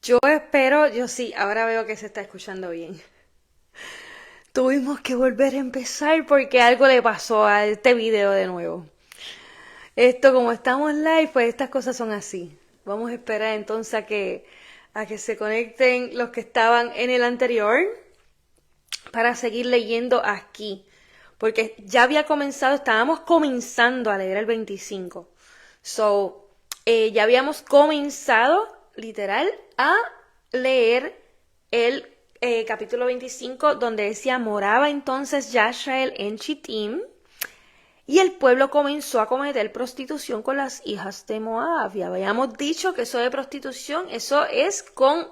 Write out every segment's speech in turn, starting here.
Yo espero, yo sí, ahora veo que se está escuchando bien. Tuvimos que volver a empezar porque algo le pasó a este video de nuevo. Esto, como estamos live, pues estas cosas son así. Vamos a esperar entonces a que se conecten los que estaban en el anterior para seguir leyendo aquí. Porque ya había comenzado, estábamos comenzando a leer el 25. So, ya habíamos comenzado, literal, a leer el capítulo 25, donde decía, moraba entonces Yashrael en Chittim, y el pueblo comenzó a cometer prostitución con las hijas de Moab. Ya habíamos dicho que eso de prostitución, eso es con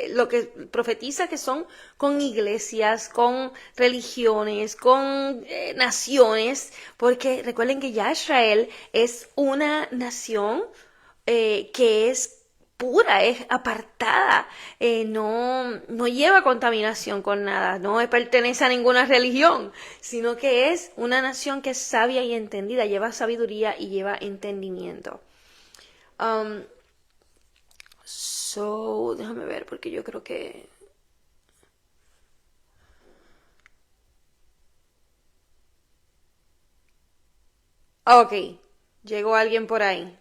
lo que profetiza que son con iglesias, con religiones, con naciones, porque recuerden que ya Israel es una nación que es pura, es apartada, no lleva contaminación con nada, no pertenece a ninguna religión, sino que es una nación que es sabia y entendida, lleva sabiduría y lleva entendimiento. Um, Déjame ver, porque yo creo que... Ok, llegó alguien por ahí.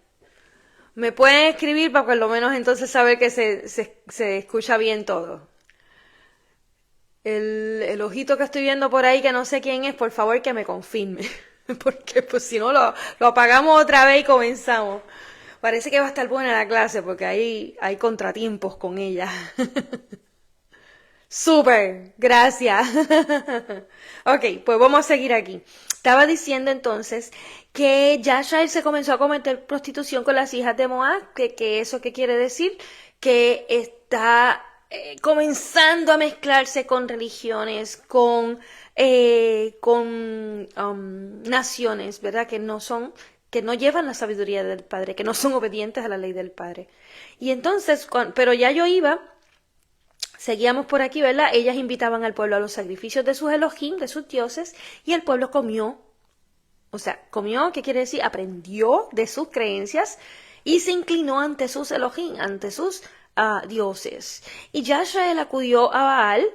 Me pueden escribir para por lo menos entonces saber que se escucha bien todo. El ojito que estoy viendo por ahí, que no sé quién es, por favor que me confirme. Porque pues si no lo apagamos otra vez y comenzamos. Parece que va a estar buena la clase porque ahí hay contratiempos con ella. Súper, gracias. Ok, pues vamos a seguir aquí. Estaba diciendo entonces que Yashai se comenzó a cometer prostitución con las hijas de Moab, que eso qué quiere decir, que está comenzando a mezclarse con religiones, con naciones, ¿verdad? Que no llevan la sabiduría del Padre, que no son obedientes a la ley del Padre. Y entonces, pero ya yo iba. Seguíamos por aquí, ¿verdad? Ellas invitaban al pueblo a los sacrificios de sus Elohim, de sus dioses, y el pueblo comió. O sea, comió, ¿qué quiere decir? Aprendió de sus creencias y se inclinó ante sus Elohim, ante sus dioses. Y Yashrael acudió a Baal,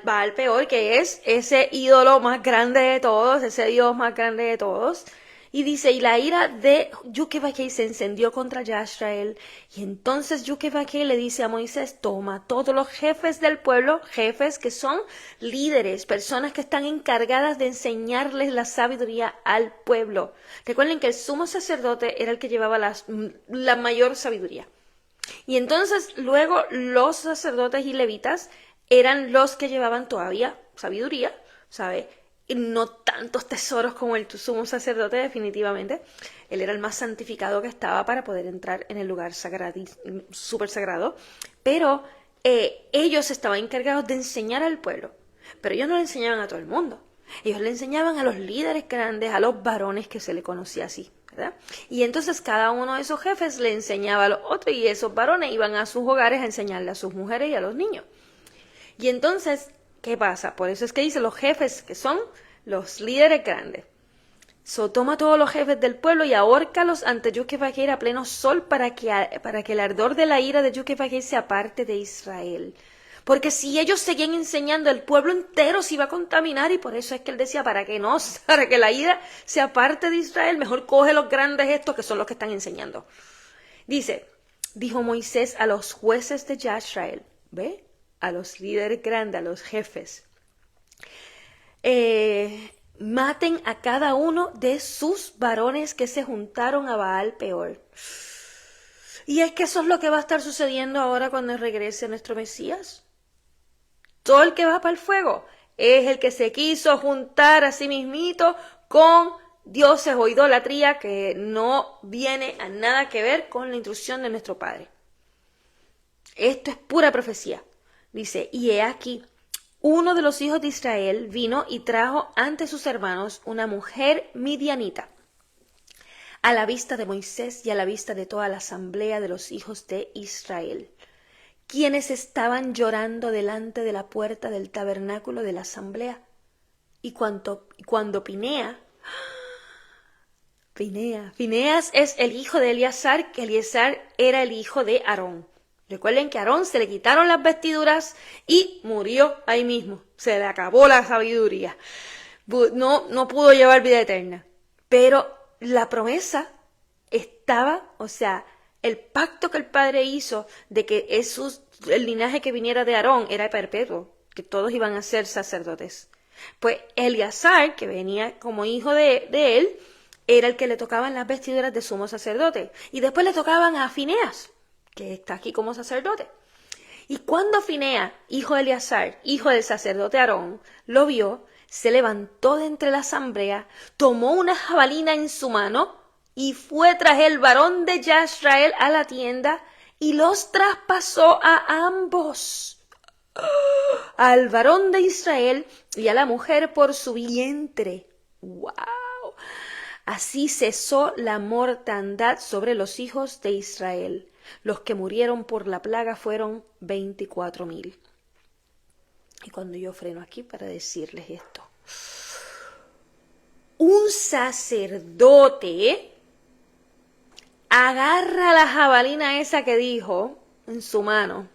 Baal Peor, que es ese ídolo más grande de todos, ese dios más grande de todos. Y dice, y la ira de Yukevaquei se encendió contra Yashrael. Y entonces Yukevaquei le dice a Moisés, toma todos los jefes del pueblo, jefes que son líderes, personas que están encargadas de enseñarles la sabiduría al pueblo. Recuerden que el sumo sacerdote era el que llevaba la mayor sabiduría. Y entonces luego los sacerdotes y levitas eran los que llevaban todavía sabiduría, ¿sabe? Y no tantos tesoros como el sumo sacerdote, definitivamente. Él era el más santificado que estaba para poder entrar en el lugar súper sagrado. Pero ellos estaban encargados de enseñar al pueblo. Pero ellos no le enseñaban a todo el mundo. Ellos le enseñaban a los líderes grandes, a los varones que se le conocía así, ¿verdad? Y entonces cada uno de esos jefes le enseñaba a los otros y esos varones iban a sus hogares a enseñarle a sus mujeres y a los niños. Y entonces, ¿qué pasa? Por eso es que dice los jefes, que son los líderes grandes. Toma todos los jefes del pueblo y ahórcalos ante Yukevaquer a pleno sol para que el ardor de la ira de Yukevaquer se aparte de Israel. Porque si ellos seguían enseñando, el pueblo entero se iba a contaminar, y por eso es que él decía, para que la ira se aparte de Israel, mejor coge los grandes estos que son los que están enseñando. Dice, dijo Moisés a los jueces de Yashrael, ¿ve? A los líderes grandes, a los jefes. Maten a cada uno de sus varones que se juntaron a Baal Peor. Y es que eso es lo que va a estar sucediendo ahora cuando regrese nuestro Mesías. Todo el que va para el fuego es el que se quiso juntar a sí mismito con dioses o idolatría que no viene a nada que ver con la instrucción de nuestro Padre. Esto es pura profecía. Dice, y he aquí, uno de los hijos de Israel vino y trajo ante sus hermanos una mujer midianita, a la vista de Moisés y a la vista de toda la asamblea de los hijos de Israel, quienes estaban llorando delante de la puerta del tabernáculo de la asamblea. Y cuando Pinea Fineas es el hijo de Eleazar, que Eleazar era el hijo de Aarón. Recuerden que a Aarón se le quitaron las vestiduras y murió ahí mismo. Se le acabó la sabiduría. No pudo llevar vida eterna. Pero la promesa estaba, o sea, el pacto que el padre hizo de que el linaje que viniera de Aarón era perpetuo, que todos iban a ser sacerdotes. Pues Eleazar, que venía como hijo de él, era el que le tocaban las vestiduras de sumo sacerdote. Y después le tocaban a Fineas, que está aquí como sacerdote. Y cuando Fineas, hijo de Eleazar, hijo del sacerdote Aarón, lo vio, se levantó de entre la asamblea, tomó una jabalina en su mano y fue tras el varón de Israel a la tienda y los traspasó a ambos, al varón de Israel y a la mujer por su vientre. ¡Wow! Así cesó la mortandad sobre los hijos de Israel. Los que murieron por la plaga fueron 24,000. Y cuando yo freno aquí para decirles esto, un sacerdote agarra la jabalina esa que dijo en su mano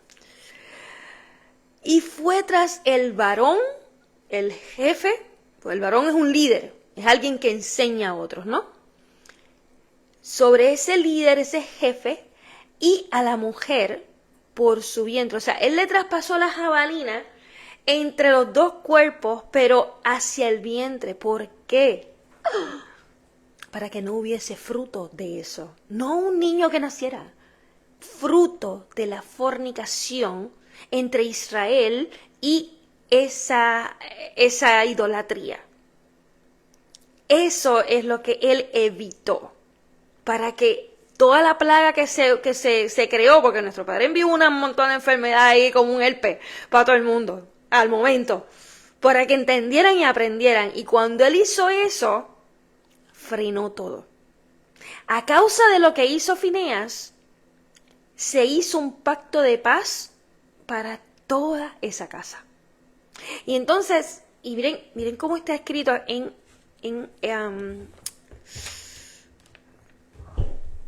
y fue tras el varón, el jefe, pues el varón es un líder, es alguien que enseña a otros, ¿no? Sobre ese líder, ese jefe, y a la mujer por su vientre. O sea, él le traspasó la jabalina entre los dos cuerpos, pero hacia el vientre. ¿Por qué? Para que no hubiese fruto de eso. No un niño que naciera. Fruto de la fornicación entre Israel y esa idolatría. Eso es lo que él evitó. Para que toda la plaga que se creó, porque nuestro padre envió un montón de enfermedades ahí como un herpes para todo el mundo, al momento, para que entendieran y aprendieran. Y cuando él hizo eso, frenó todo. A causa de lo que hizo Fineas, se hizo un pacto de paz para toda esa casa. Y entonces, y miren cómo está escrito en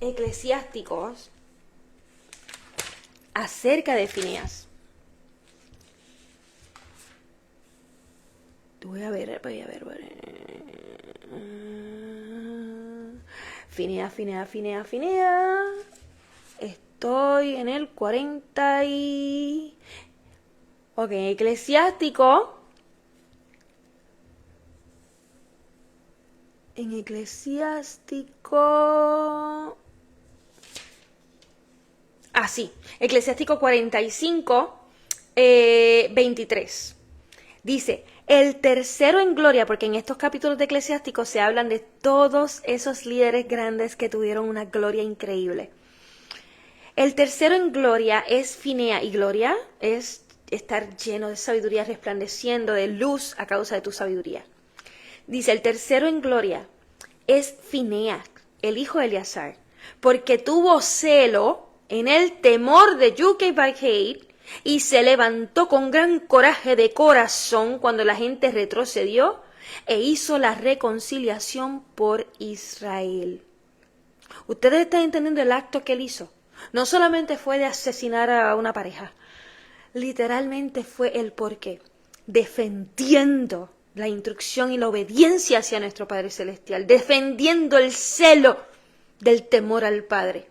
Eclesiásticos acerca de Fineas. Voy a ver. Fineas. Estoy en el 40 y... Ok, Eclesiástico. En Eclesiástico... sí, Eclesiástico 45, 23. Dice, el tercero en gloria, porque en estos capítulos de Eclesiástico se hablan de todos esos líderes grandes que tuvieron una gloria increíble. El tercero en gloria es Finea, y gloria es estar lleno de sabiduría, resplandeciendo de luz a causa de tu sabiduría. Dice, el tercero en gloria es Fineas, el hijo de Eleazar, porque tuvo celo en el temor de Yucabajeit y se levantó con gran coraje de corazón cuando la gente retrocedió e hizo la reconciliación por Israel. Ustedes están entendiendo el acto que él hizo. No solamente fue de asesinar a una pareja, literalmente fue el porqué, defendiendo la instrucción y la obediencia hacia nuestro Padre Celestial, defendiendo el celo del temor al Padre.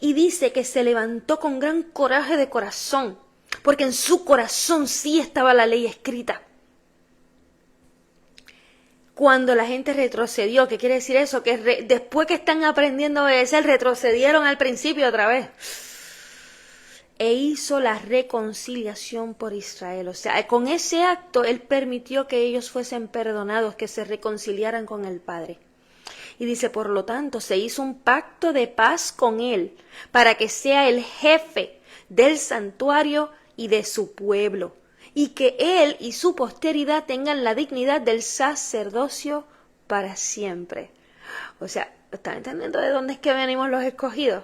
Y dice que se levantó con gran coraje de corazón, porque en su corazón sí estaba la ley escrita. Cuando la gente retrocedió, ¿qué quiere decir eso? Que después que están aprendiendo a obedecer, retrocedieron al principio otra vez. E hizo la reconciliación por Israel. O sea, con ese acto, él permitió que ellos fuesen perdonados, que se reconciliaran con el Padre. Y dice, por lo tanto, se hizo un pacto de paz con él, para que sea el jefe del santuario y de su pueblo, y que él y su posteridad tengan la dignidad del sacerdocio para siempre. O sea, ¿están entendiendo de dónde es que venimos los escogidos?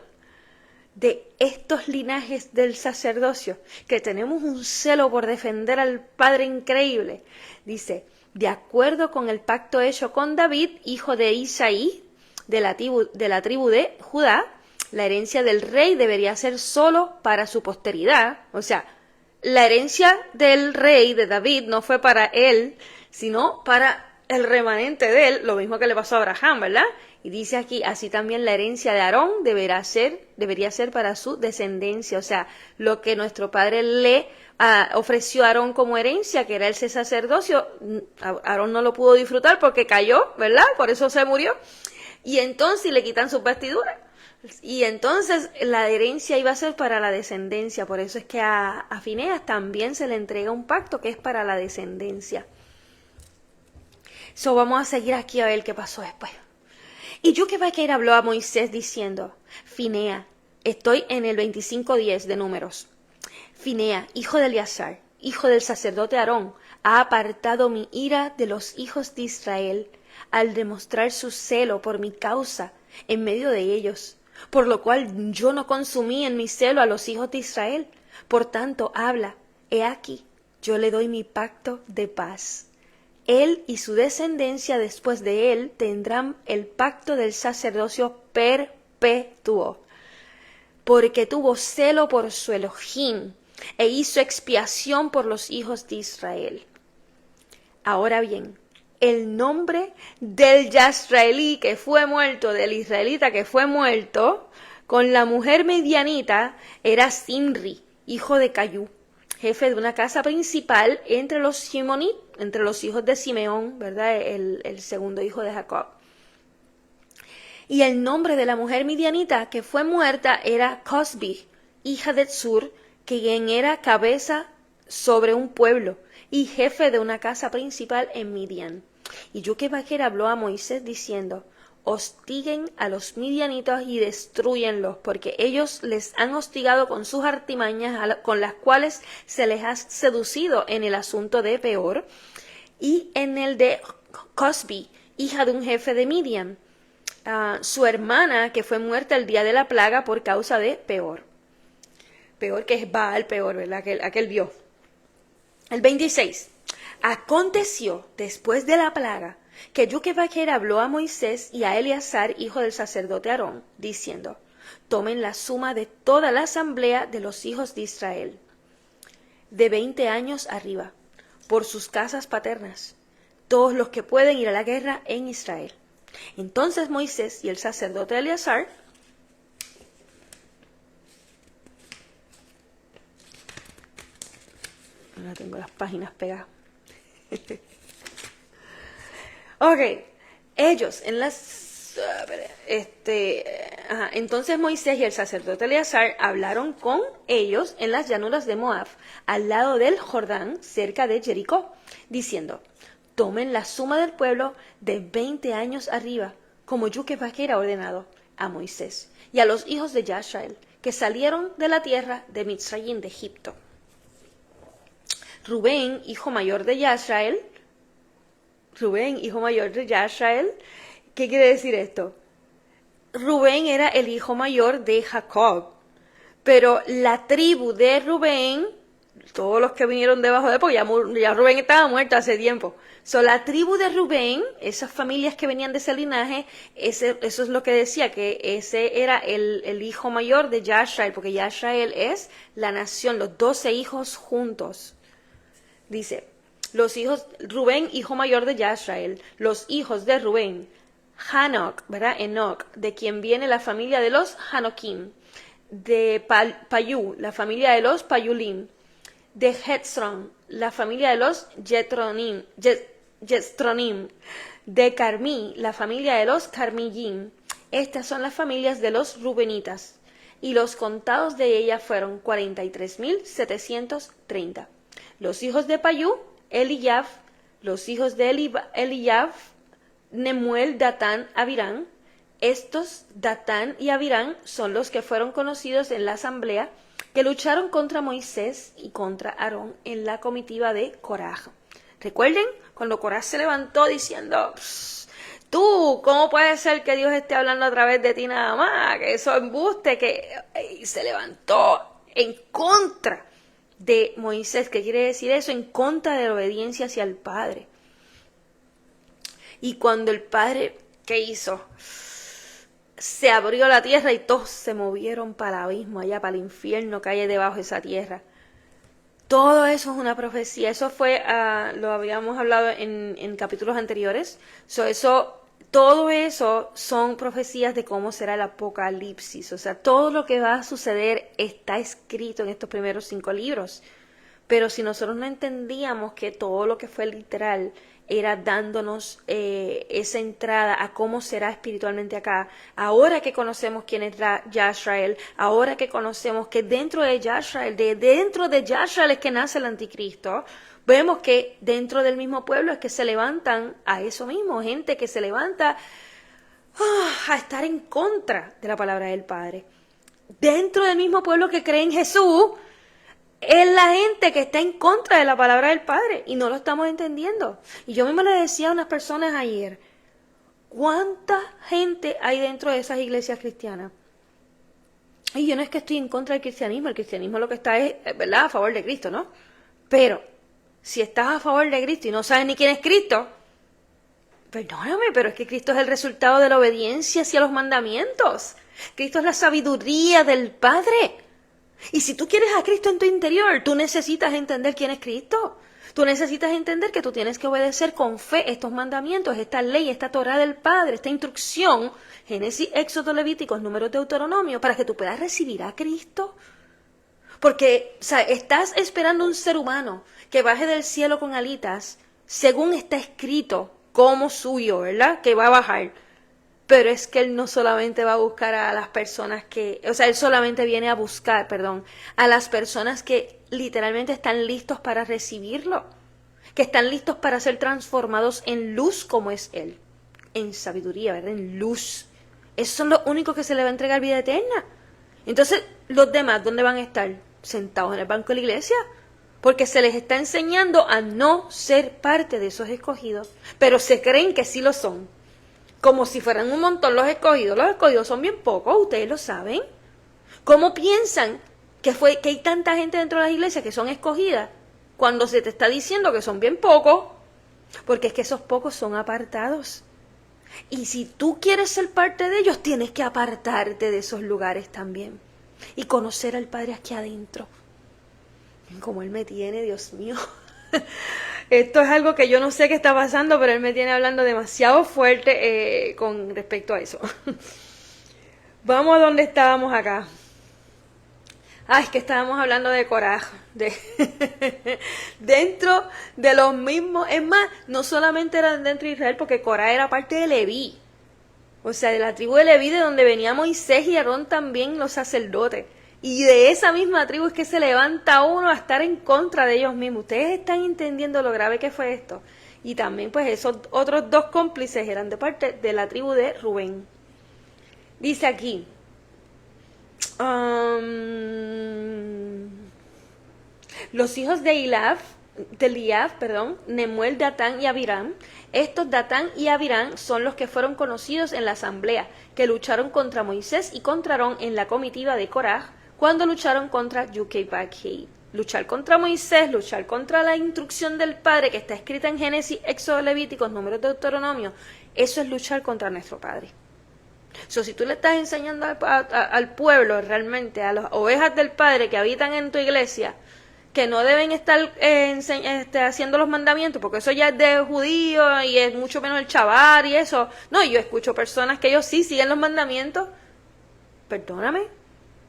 De estos linajes del sacerdocio, que tenemos un celo por defender al Padre increíble. Dice, de acuerdo con el pacto hecho con David, hijo de Isaí, de la tribu de Judá. La herencia del rey debería ser solo para su posteridad. O sea, la herencia del rey de David no fue para él, sino para el remanente de él, lo mismo que le pasó a Abraham, ¿verdad? Y dice aquí, así también la herencia de Aarón debería ser para su descendencia. O sea, lo que nuestro padre le ofreció a Aarón como herencia, que era ese sacerdocio, Aarón no lo pudo disfrutar porque cayó, ¿verdad? Por eso se murió. Y entonces le quitan sus vestiduras. Y entonces la herencia iba a ser para la descendencia. Por eso es que a Fineas también se le entrega un pacto que es para la descendencia. So, vamos a seguir aquí a ver qué pasó después. Y Yuquebaquer habló a Moisés diciendo, Finea, estoy en el 25:10 de Números. Finea, hijo de Eleazar, hijo del sacerdote Aarón, ha apartado mi ira de los hijos de Israel, al demostrar su celo por mi causa en medio de ellos, por lo cual yo no consumí en mi celo a los hijos de Israel. Por tanto, habla, he aquí, yo le doy mi pacto de paz. Él y su descendencia después de él tendrán el pacto del sacerdocio perpetuo, porque tuvo celo por su Elohim e hizo expiación por los hijos de Israel. Ahora bien, el nombre del Yisraelí que fue muerto, del israelita que fue muerto, con la mujer medianita, era Simri, hijo de Cayú, jefe de una casa principal entre los hijos de Simeón, ¿verdad? El segundo hijo de Jacob. Y el nombre de la mujer midianita que fue muerta era Cosbi, hija de Tsur, quien era cabeza sobre un pueblo y jefe de una casa principal en Midian. Y Yuquebaquer habló a Moisés diciendo, hostiguen a los midianitas y destrúyenlos, porque ellos les han hostigado con sus artimañas con las cuales se les ha seducido en el asunto de Peor y en el de Cosbi, hija de un jefe de Midian, su hermana que fue muerta el día de la plaga por causa de Peor. Peor que es Baal, Peor, ¿verdad? Aquel vio. El 26. Aconteció después de la plaga que Yuquebaquer habló a Moisés y a Eleazar, hijo del sacerdote Aarón, diciendo, tomen la suma de toda la asamblea de los hijos de Israel, de 20 años arriba, por sus casas paternas, todos los que pueden ir a la guerra en Israel. Entonces Moisés y el sacerdote Eleazar ahora tengo las páginas pegadas. Ok, ellos en las... entonces Moisés y el sacerdote Eleazar hablaron con ellos en las llanuras de Moab, al lado del Jordán, cerca de Jericó, diciendo, tomen la suma del pueblo de 20 años arriba, como Yuquebaquer ha ordenado a Moisés, y a los hijos de Yashrael, que salieron de la tierra de Mitzrayim de Egipto. Rubén, hijo mayor de Yashrael, ¿qué quiere decir esto? Rubén era el hijo mayor de Jacob, pero la tribu de Rubén, todos los que vinieron debajo de él, porque ya Rubén estaba muerto hace tiempo. La tribu de Rubén, esas familias que venían de ese linaje, eso es lo que decía, que ese era el hijo mayor de Yashrael, porque Yashrael es la nación, los 12 hijos juntos. Dice, los hijos, Rubén, hijo mayor de Yashrael, los hijos de Rubén, Hanok, ¿verdad? Enoc, de quien viene la familia de los Hanokim, de Payú, la familia de los Payulim, de Hetzron, la familia de los Jethronim, de Carmí, la familia de los Carmillim. Estas son las familias de los Rubenitas, y los contados de ellas fueron 43,730. Los hijos de Payú, Eliab, los hijos de Eliab, Nemuel, Datán, Abirán. Estos, Datán y Abirán, son los que fueron conocidos en la asamblea que lucharon contra Moisés y contra Aarón en la comitiva de Coraj. Recuerden cuando Coraj se levantó diciendo, tú, ¿cómo puede ser que Dios esté hablando a través de ti nada más? Que eso es embuste, y se levantó en contra de Moisés. ¿Qué quiere decir eso? En contra de la obediencia hacia el Padre. Y cuando el Padre, ¿qué hizo? Se abrió la tierra y todos se movieron para el abismo, allá para el infierno que hay debajo de esa tierra. Todo eso es una profecía. Eso fue, lo habíamos hablado en capítulos anteriores. Todo eso son profecías de cómo será el apocalipsis. O sea, todo lo que va a suceder está escrito en estos primeros 5 libros. Pero si nosotros no entendíamos que todo lo que fue literal era dándonos esa entrada a cómo será espiritualmente acá, ahora que conocemos quién es Yashrael, ahora que conocemos que dentro de Yashrael, dentro de Yashrael es que nace el anticristo, vemos que dentro del mismo pueblo es que se levantan a eso mismo, gente que se levanta a estar en contra de la palabra del Padre. Dentro del mismo pueblo que cree en Jesús, es la gente que está en contra de la palabra del Padre y no lo estamos entendiendo. Y yo mismo le decía a unas personas ayer, ¿cuánta gente hay dentro de esas iglesias cristianas? Y yo no es que estoy en contra del cristianismo, el cristianismo lo que está es, ¿verdad?, a favor de Cristo, ¿no? Pero si estás a favor de Cristo y no sabes ni quién es Cristo, perdóname, pero es que Cristo es el resultado de la obediencia hacia los mandamientos. Cristo es la sabiduría del Padre. Y si tú quieres a Cristo en tu interior, tú necesitas entender quién es Cristo. Tú necesitas entender que tú tienes que obedecer con fe estos mandamientos, esta ley, esta Torá del Padre, esta instrucción, Génesis, Éxodo, Levíticos, Números, Deuteronomio, para que tú puedas recibir a Cristo. Porque, o sea, estás esperando un ser humano que baje del cielo con alitas, según está escrito como suyo, ¿verdad?, que va a bajar. Pero es que Él no solamente va a buscar a las personas Él solamente viene a buscar, a las personas que literalmente están listos para recibirlo, que están listos para ser transformados en luz como es Él, en sabiduría, ¿verdad?, en luz. Esos son los únicos que se le va a entregar vida eterna. Entonces, los demás, ¿dónde van a estar? Sentados en el banco de la iglesia, porque se les está enseñando a no ser parte de esos escogidos, pero se creen que sí lo son. Como si fueran un montón los escogidos. Los escogidos son bien pocos, ustedes lo saben. ¿Cómo piensan que hay tanta gente dentro de las iglesias que son escogidas cuando se te está diciendo que son bien pocos? Porque es que esos pocos son apartados. Y si tú quieres ser parte de ellos, tienes que apartarte de esos lugares también. Y conocer al Padre aquí adentro. Como Él me tiene, Dios mío. Esto es algo que yo no sé qué está pasando, pero Él me tiene hablando demasiado fuerte con respecto a eso. Vamos a donde estábamos acá. Es que estábamos hablando de coraje. Dentro de los mismos. Es más, no solamente eran dentro de Israel, porque Corá era parte de Leví. O sea, de la tribu de Leví, de donde venía Moisés y Aarón también, los sacerdotes. Y de esa misma tribu es que se levanta uno a estar en contra de ellos mismos. Ustedes están entendiendo lo grave que fue esto. Y también pues esos otros 2 cómplices eran de parte de la tribu de Rubén. Dice aquí, los hijos de Eliab, Nemuel, Datán y Abiram. Estos Datán y Abiram son los que fueron conocidos en la asamblea, que lucharon contra Moisés y contra Aarón en la comitiva de Coraj, cuando lucharon contra Yukei. Luchar contra Moisés, luchar contra la instrucción del Padre que está escrita en Génesis, Éxodo, Levíticos, Números, Deuteronomio, eso es luchar contra nuestro Padre. Si tú le estás enseñando al pueblo realmente, a las ovejas del Padre que habitan en tu iglesia, que no deben estar haciendo los mandamientos, porque eso ya es de judío y es mucho menos el Shabbat y eso. No, yo escucho personas que ellos sí siguen los mandamientos. Perdóname,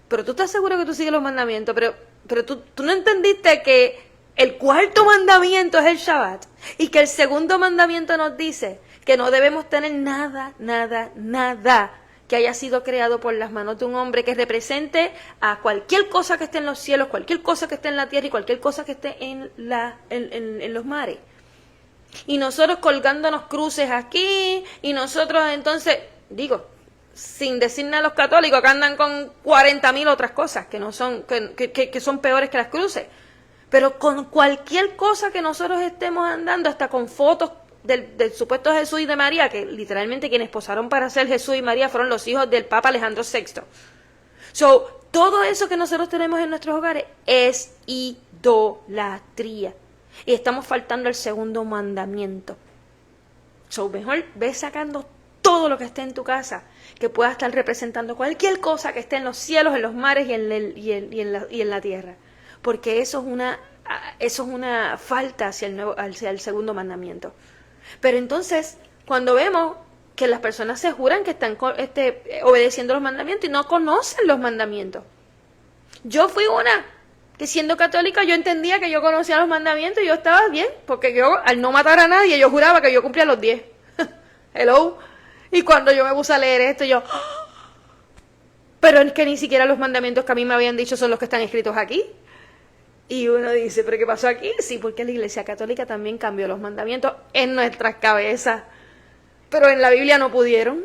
pero tú estás seguro que tú sigues los mandamientos, pero tú no entendiste que el 4º mandamiento es el Shabbat y que el 2º mandamiento nos dice que no debemos tener nada que haya sido creado por las manos de un hombre que represente a cualquier cosa que esté en los cielos, cualquier cosa que esté en la tierra y cualquier cosa que esté en los mares. Y nosotros colgándonos cruces aquí, y nosotros entonces, sin decirle a los católicos que andan con 40.000 otras cosas que no son, que son peores que las cruces. Pero con cualquier cosa que nosotros estemos andando, hasta con fotos del supuesto Jesús y de María, que literalmente quienes posaron para ser Jesús y María fueron los hijos del Papa Alejandro VI. Todo eso que nosotros tenemos en nuestros hogares es idolatría. Y estamos faltando el 2º mandamiento. So, mejor ve sacando todo lo que esté en tu casa, que pueda estar representando cualquier cosa que esté en los cielos, en los mares y en la tierra. Porque eso es una falta hacia el segundo mandamiento. Pero entonces, cuando vemos que las personas se juran que están obedeciendo los mandamientos y no conocen los mandamientos. Yo fui una que siendo católica yo entendía que yo conocía los mandamientos y yo estaba bien, porque yo al no matar a nadie yo juraba que yo cumplía los 10. Hello. Y cuando yo me puse a leer esto yo... Pero es que ni siquiera los mandamientos que a mí me habían dicho son los que están escritos aquí. Y uno dice, ¿pero qué pasó aquí? Sí, porque la Iglesia Católica también cambió los mandamientos en nuestras cabezas. Pero en la Biblia no pudieron.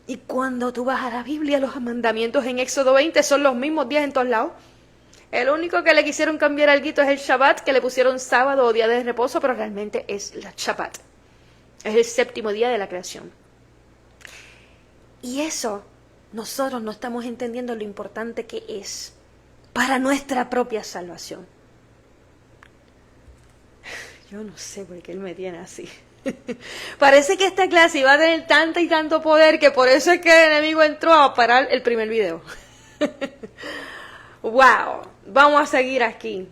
Y cuando tú vas a la Biblia, los mandamientos en Éxodo 20 son los mismos días en todos lados. El único que le quisieron cambiar algo es el Shabbat, que le pusieron sábado o día de reposo, pero realmente es la Shabbat. Es el séptimo día de la creación. Y eso, nosotros no estamos entendiendo lo importante que es para nuestra propia salvación. Yo no sé por qué él me tiene así. Parece que esta clase iba a tener tanto y tanto poder que por eso es que el enemigo entró a parar el primer video. Wow, vamos a seguir aquí.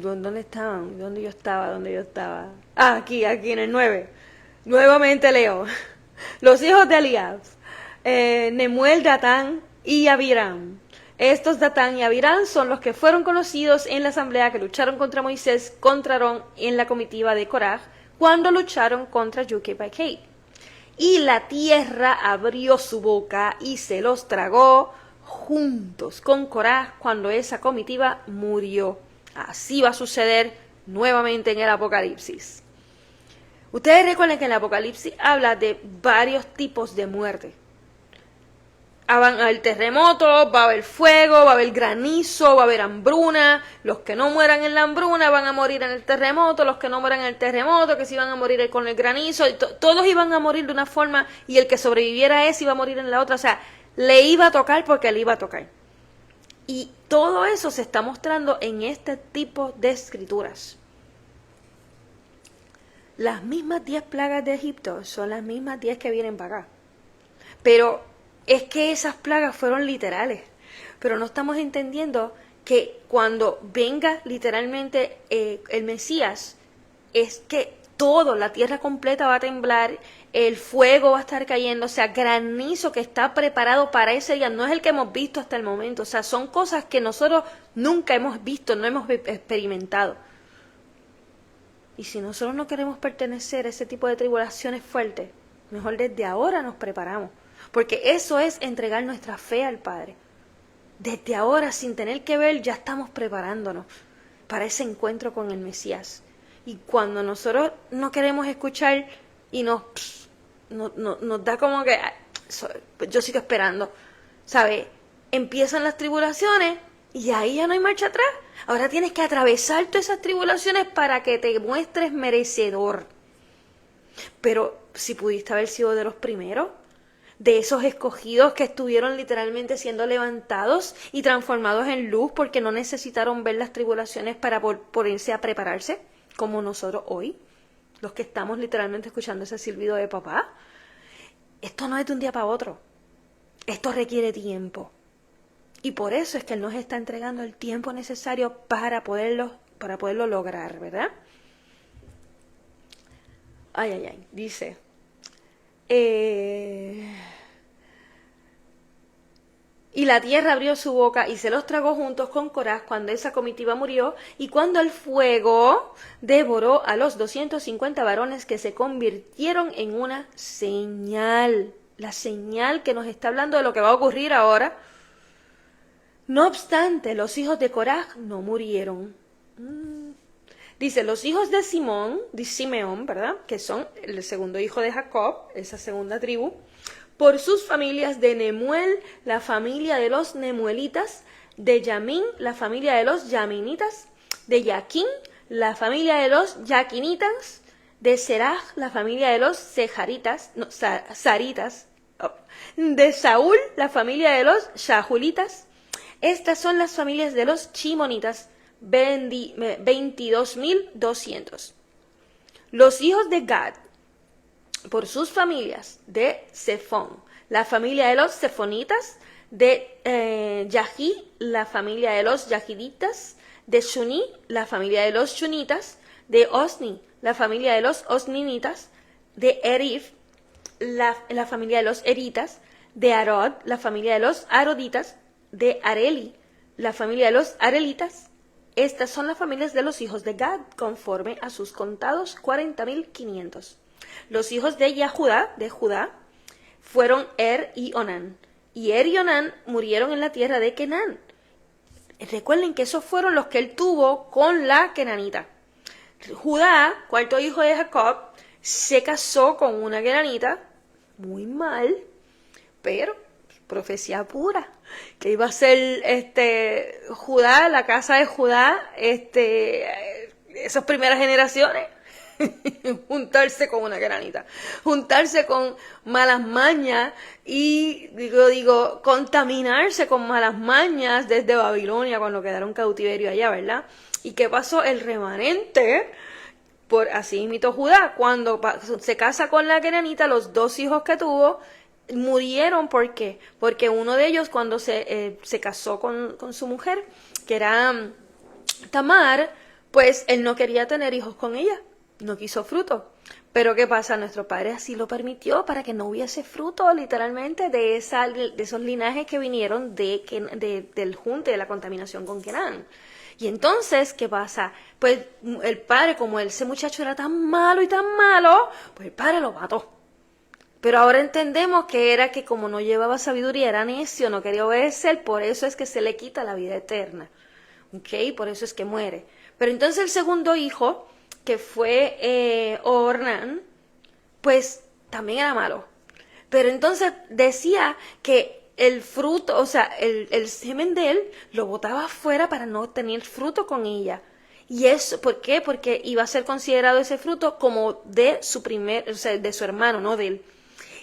¿Dónde estaban? ¿Dónde yo estaba? Ah, aquí en el 9. Nuevamente leo. Los hijos de Eliab, Nemuel, Datán y Abiram. Estos Datán y Abiram son los que fueron conocidos en la asamblea que lucharon contra Moisés, contra Aarón en la comitiva de Coraj, cuando lucharon contra Yuke-Baikai. Y la tierra abrió su boca y se los tragó juntos con Coraj cuando esa comitiva murió. Así va a suceder nuevamente en el Apocalipsis. Ustedes recuerden que el Apocalipsis habla de varios tipos de muerte. Va a haber terremoto, va a haber fuego, va a haber granizo, va a haber hambruna. Los que no mueran en la hambruna van a morir en el terremoto, los que no mueran en el terremoto, que sí van a morir con el granizo. Todos iban a morir de una forma y el que sobreviviera a ese iba a morir en la otra. O sea, le iba a tocar porque le iba a tocar. Y todo eso se está mostrando en este tipo de escrituras. Las mismas 10 plagas de Egipto son las mismas 10 que vienen para acá. Pero es que esas plagas fueron literales. Pero no estamos entendiendo que cuando venga literalmente el Mesías, es que todo, la tierra completa va a temblar, el fuego va a estar cayendo, o sea, granizo que está preparado para ese día, no es el que hemos visto hasta el momento, o sea, son cosas que nosotros nunca hemos visto, no hemos experimentado. Y si nosotros no queremos pertenecer a ese tipo de tribulaciones fuertes, mejor desde ahora nos preparamos, porque eso es entregar nuestra fe al Padre. Desde ahora, sin tener que ver, ya estamos preparándonos para ese encuentro con el Mesías. Y cuando nosotros no queremos escuchar y nos da como que, yo sigo esperando, ¿sabes? Empiezan las tribulaciones y ahí ya no hay marcha atrás. Ahora tienes que atravesar todas esas tribulaciones para que te muestres merecedor. Pero si pudiste haber sido de los primeros, de esos escogidos que estuvieron literalmente siendo levantados y transformados en luz porque no necesitaron ver las tribulaciones para ponerse a prepararse, como nosotros hoy, los que estamos literalmente escuchando ese silbido de papá. Esto no es de un día para otro. Esto requiere tiempo. Y por eso es que Él nos está entregando el tiempo necesario para poderlo lograr, ¿verdad? Dice... Y la tierra abrió su boca y se los tragó juntos con Coraj cuando esa comitiva murió y cuando el fuego devoró a los 250 varones que se convirtieron en una señal. La señal que nos está hablando de lo que va a ocurrir ahora. No obstante, los hijos de Coraj no murieron. Dice, los hijos de Simeón, ¿verdad? Que son el segundo hijo de Jacob, esa segunda tribu. Por sus familias, de Nemuel, la familia de los nemuelitas, de Yamín, la familia de los yaminitas, de Yaquín, la familia de los yaquinitas, de Seraj, la familia de los saritas, de Saúl, la familia de los shahulitas. Estas son las familias de los chimonitas, 22.200. Los hijos de Gad, por sus familias, de Zephón, la familia de los Zephonitas, de Yahí, la familia de los Yahiditas, de Shuni, la familia de los Shunitas, de Osni, la familia de los Osninitas, de Erif, la familia de los Eritas, de Arod, la familia de los Aroditas, de Areli, la familia de los Arelitas. Estas son las familias de los hijos de Gad, conforme a sus contados 40.500. Los hijos de Judá, fueron Er y Onán. Y Er y Onán murieron en la tierra de Kenán. Recuerden que esos fueron los que él tuvo con la kenanita. Judá, cuarto hijo de Jacob, se casó con una kenanita, muy mal, pero profecía pura, que iba a ser Judá, la casa de Judá, esas primeras generaciones, juntarse con una granita, juntarse con malas mañas y contaminarse con malas mañas desde Babilonia cuando quedaron cautiverio allá, ¿verdad? ¿Y qué pasó? El remanente, por así imitó Judá, cuando se casa con la kenanita, los dos hijos que tuvo murieron. ¿Por qué? Porque uno de ellos, cuando se casó con su mujer, que era Tamar, pues él no quería tener hijos con ella, no quiso fruto. Pero ¿qué pasa? Nuestro padre así lo permitió para que no hubiese fruto, literalmente, de esos linajes que vinieron del junte, de la contaminación con Kenán. Y entonces, ¿qué pasa? Pues el padre, como ese muchacho era tan malo, pues el padre lo mató. Pero ahora entendemos que era que como no llevaba sabiduría, era necio, no quería obedecer, por eso es que se le quita la vida eterna. ¿Ok? Por eso es que muere. Pero entonces el segundo hijo, que fue Ornán, pues también era malo. Pero entonces decía que el fruto, o sea, el semen de él lo botaba afuera para no tener fruto con ella. ¿Y eso por qué? Porque iba a ser considerado ese fruto como de su de su hermano, no de él.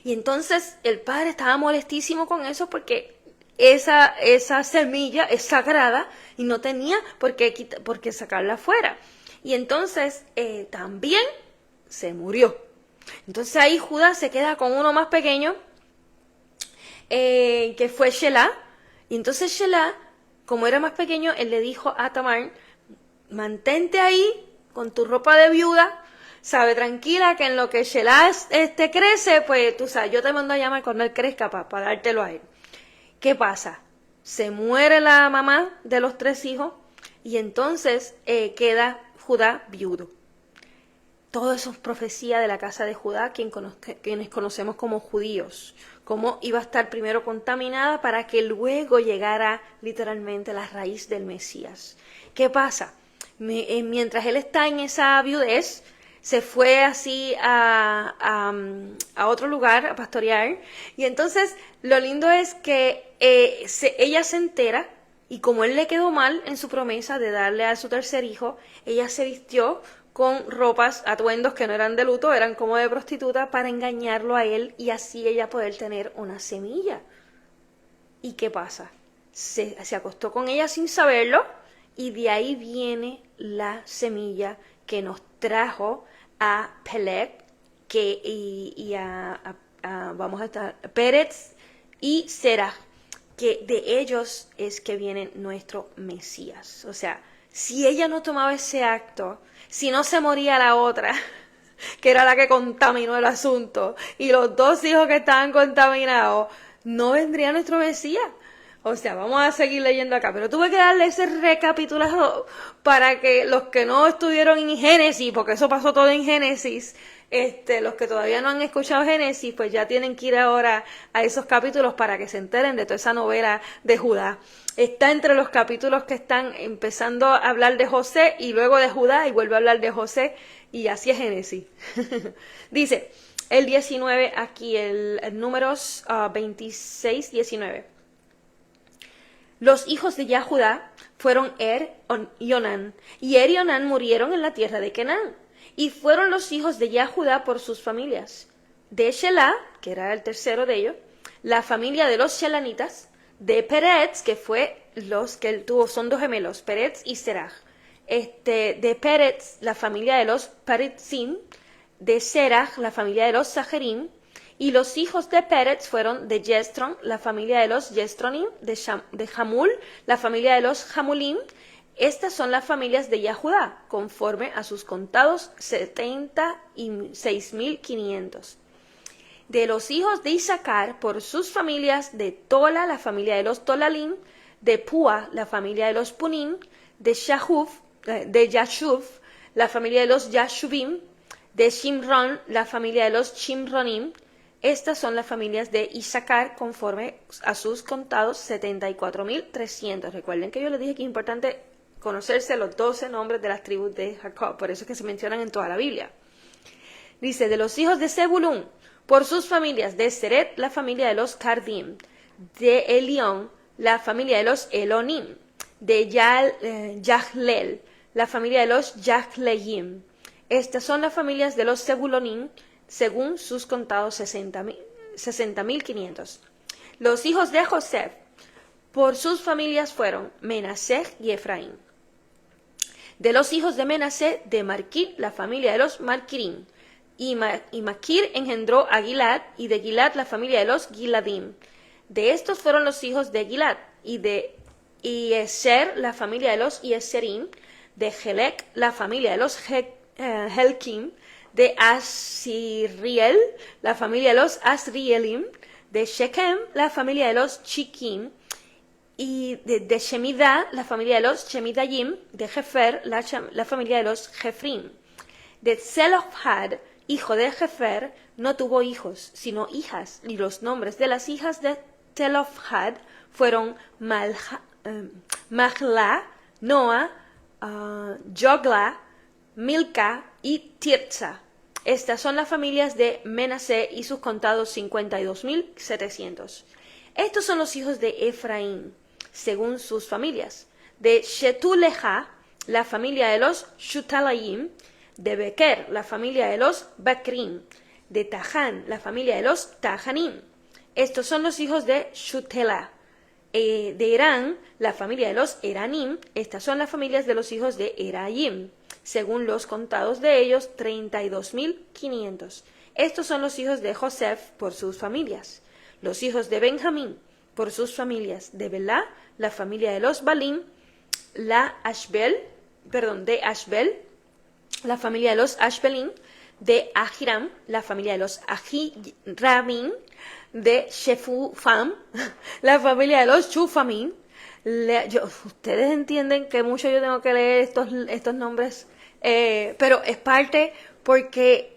Y entonces el padre estaba molestísimo con eso porque esa semilla es sagrada y no tenía por qué sacarla afuera. Y entonces también se murió. Entonces ahí Judá se queda con uno más pequeño, que fue Shelah. Y entonces Shelah, como era más pequeño, él le dijo a Tamar: mantente ahí con tu ropa de viuda, sabe, tranquila, que en lo que Shelah crece, pues tú sabes, yo te mando a llamar cuando él crezca para dártelo a él. ¿Qué pasa? Se muere la mamá de los 3 hijos y entonces queda Judá viudo. Todo eso es profecía de la casa de Judá, quienes conocemos como judíos. Cómo iba a estar primero contaminada para que luego llegara literalmente la raíz del Mesías. ¿Qué pasa? Mientras él está en esa viudez, se fue así a otro lugar a pastorear. Y entonces lo lindo es que ella se entera, y como él le quedó mal en su promesa de darle a su tercer hijo, ella se vistió con ropas, atuendos que no eran de luto, eran como de prostituta, para engañarlo a él y así ella poder tener una semilla. ¿Y qué pasa? Se acostó con ella sin saberlo y de ahí viene la semilla que nos trajo a Peleg, vamos a estar Pérez y Serach, que de ellos es que viene nuestro Mesías. O sea, si ella no tomaba ese acto, si no se moría la otra, que era la que contaminó el asunto, y los 2 hijos que estaban contaminados, no vendría nuestro Mesías. O sea, vamos a seguir leyendo acá, pero tuve que darle ese recapitulado para que los que no estuvieron en Génesis, porque eso pasó todo en Génesis, los que todavía no han escuchado Génesis, pues ya tienen que ir ahora a esos capítulos para que se enteren de toda esa novela de Judá. Está entre los capítulos que están empezando a hablar de José y luego de Judá y vuelve a hablar de José, y así es Génesis. Dice el 19 aquí, el números 26, 19. Los hijos de Judá fueron Er y Onán, y Er y Onán murieron en la tierra de Kenán. Y fueron los hijos de Judá por sus familias: de Shelah, que era el tercero de ellos, la familia de los Shelanitas; de Pérez, que fue los que él tuvo, son 2 gemelos, Pérez y Serach, De Pérez, la familia de los Peretzim, de Serach, la familia de los Sajerim, y los hijos de Pérez fueron de Jestron, la familia de los Jestronim, de Jamul, la familia de los Jamulim. Estas son las familias de Yahudá, conforme a sus contados 76.500. De los hijos de Isaacar, por sus familias, de Tola, la familia de los Tolalim, de Púa, la familia de los Punim, de Yashub, la familia de los Yashubim, de Shimron, la familia de los Shimronim. Estas son las familias de Isaacar conforme a sus contados 74.300. Recuerden que yo les dije que es importante conocerse los 12 nombres de las tribus de Jacob, por eso es que se mencionan en toda la Biblia. Dice, de los hijos de Zebulún, por sus familias, de Seret, la familia de los Cardim, de Elión, la familia de los Elonim, de Yahlel, la familia de los Yahleim. Estas son las familias de los Zebulonim, según sus contados 60.500. Los hijos de José, por sus familias fueron Menasé y Efraín. De los hijos de Menasé, de Marquir, la familia de los Marquirim. Y Maquir engendró a Gilad, y de Gilad la familia de los Giladim. De estos fueron los hijos de Gilad, y de Ieser, la familia de los Ieserim, de Helec, la familia de los Helkim, de Asriel, la familia de los Asrielim, de Shechem, la familia de los Chikim, y de Shemida, la familia de los Shemidayim, de Jefer, la familia de los Jefrim. De Zelofhad, hijo de Jefer, no tuvo hijos, sino hijas, y los nombres de las hijas de Zelofhad fueron Mahla, Noa, Jogla, Milca y Tirza. Estas son las familias de Menasé y sus contados 52.700. Estos son los hijos de Efraín, según sus familias. De Shetuleja, la familia de los Shutalayim, de Beker, la familia de los Bakrim, de Tahan, la familia de los Tahanim. Estos son los hijos de Shutela. De Irán, la familia de los Eranim. Estas son las familias de los hijos de Erayim, según los contados de ellos 32.500. Estos son los hijos de Joseph por sus familias. Los hijos de Benjamín por sus familias. De Belá, la familia de los Balim, de Ashbel, la familia de los Ashbelim, de Ahiram, la familia de los Ahirabim, de Shefufam, la familia de los Shufamim. Ustedes entienden que mucho yo tengo que leer estos nombres, pero es parte porque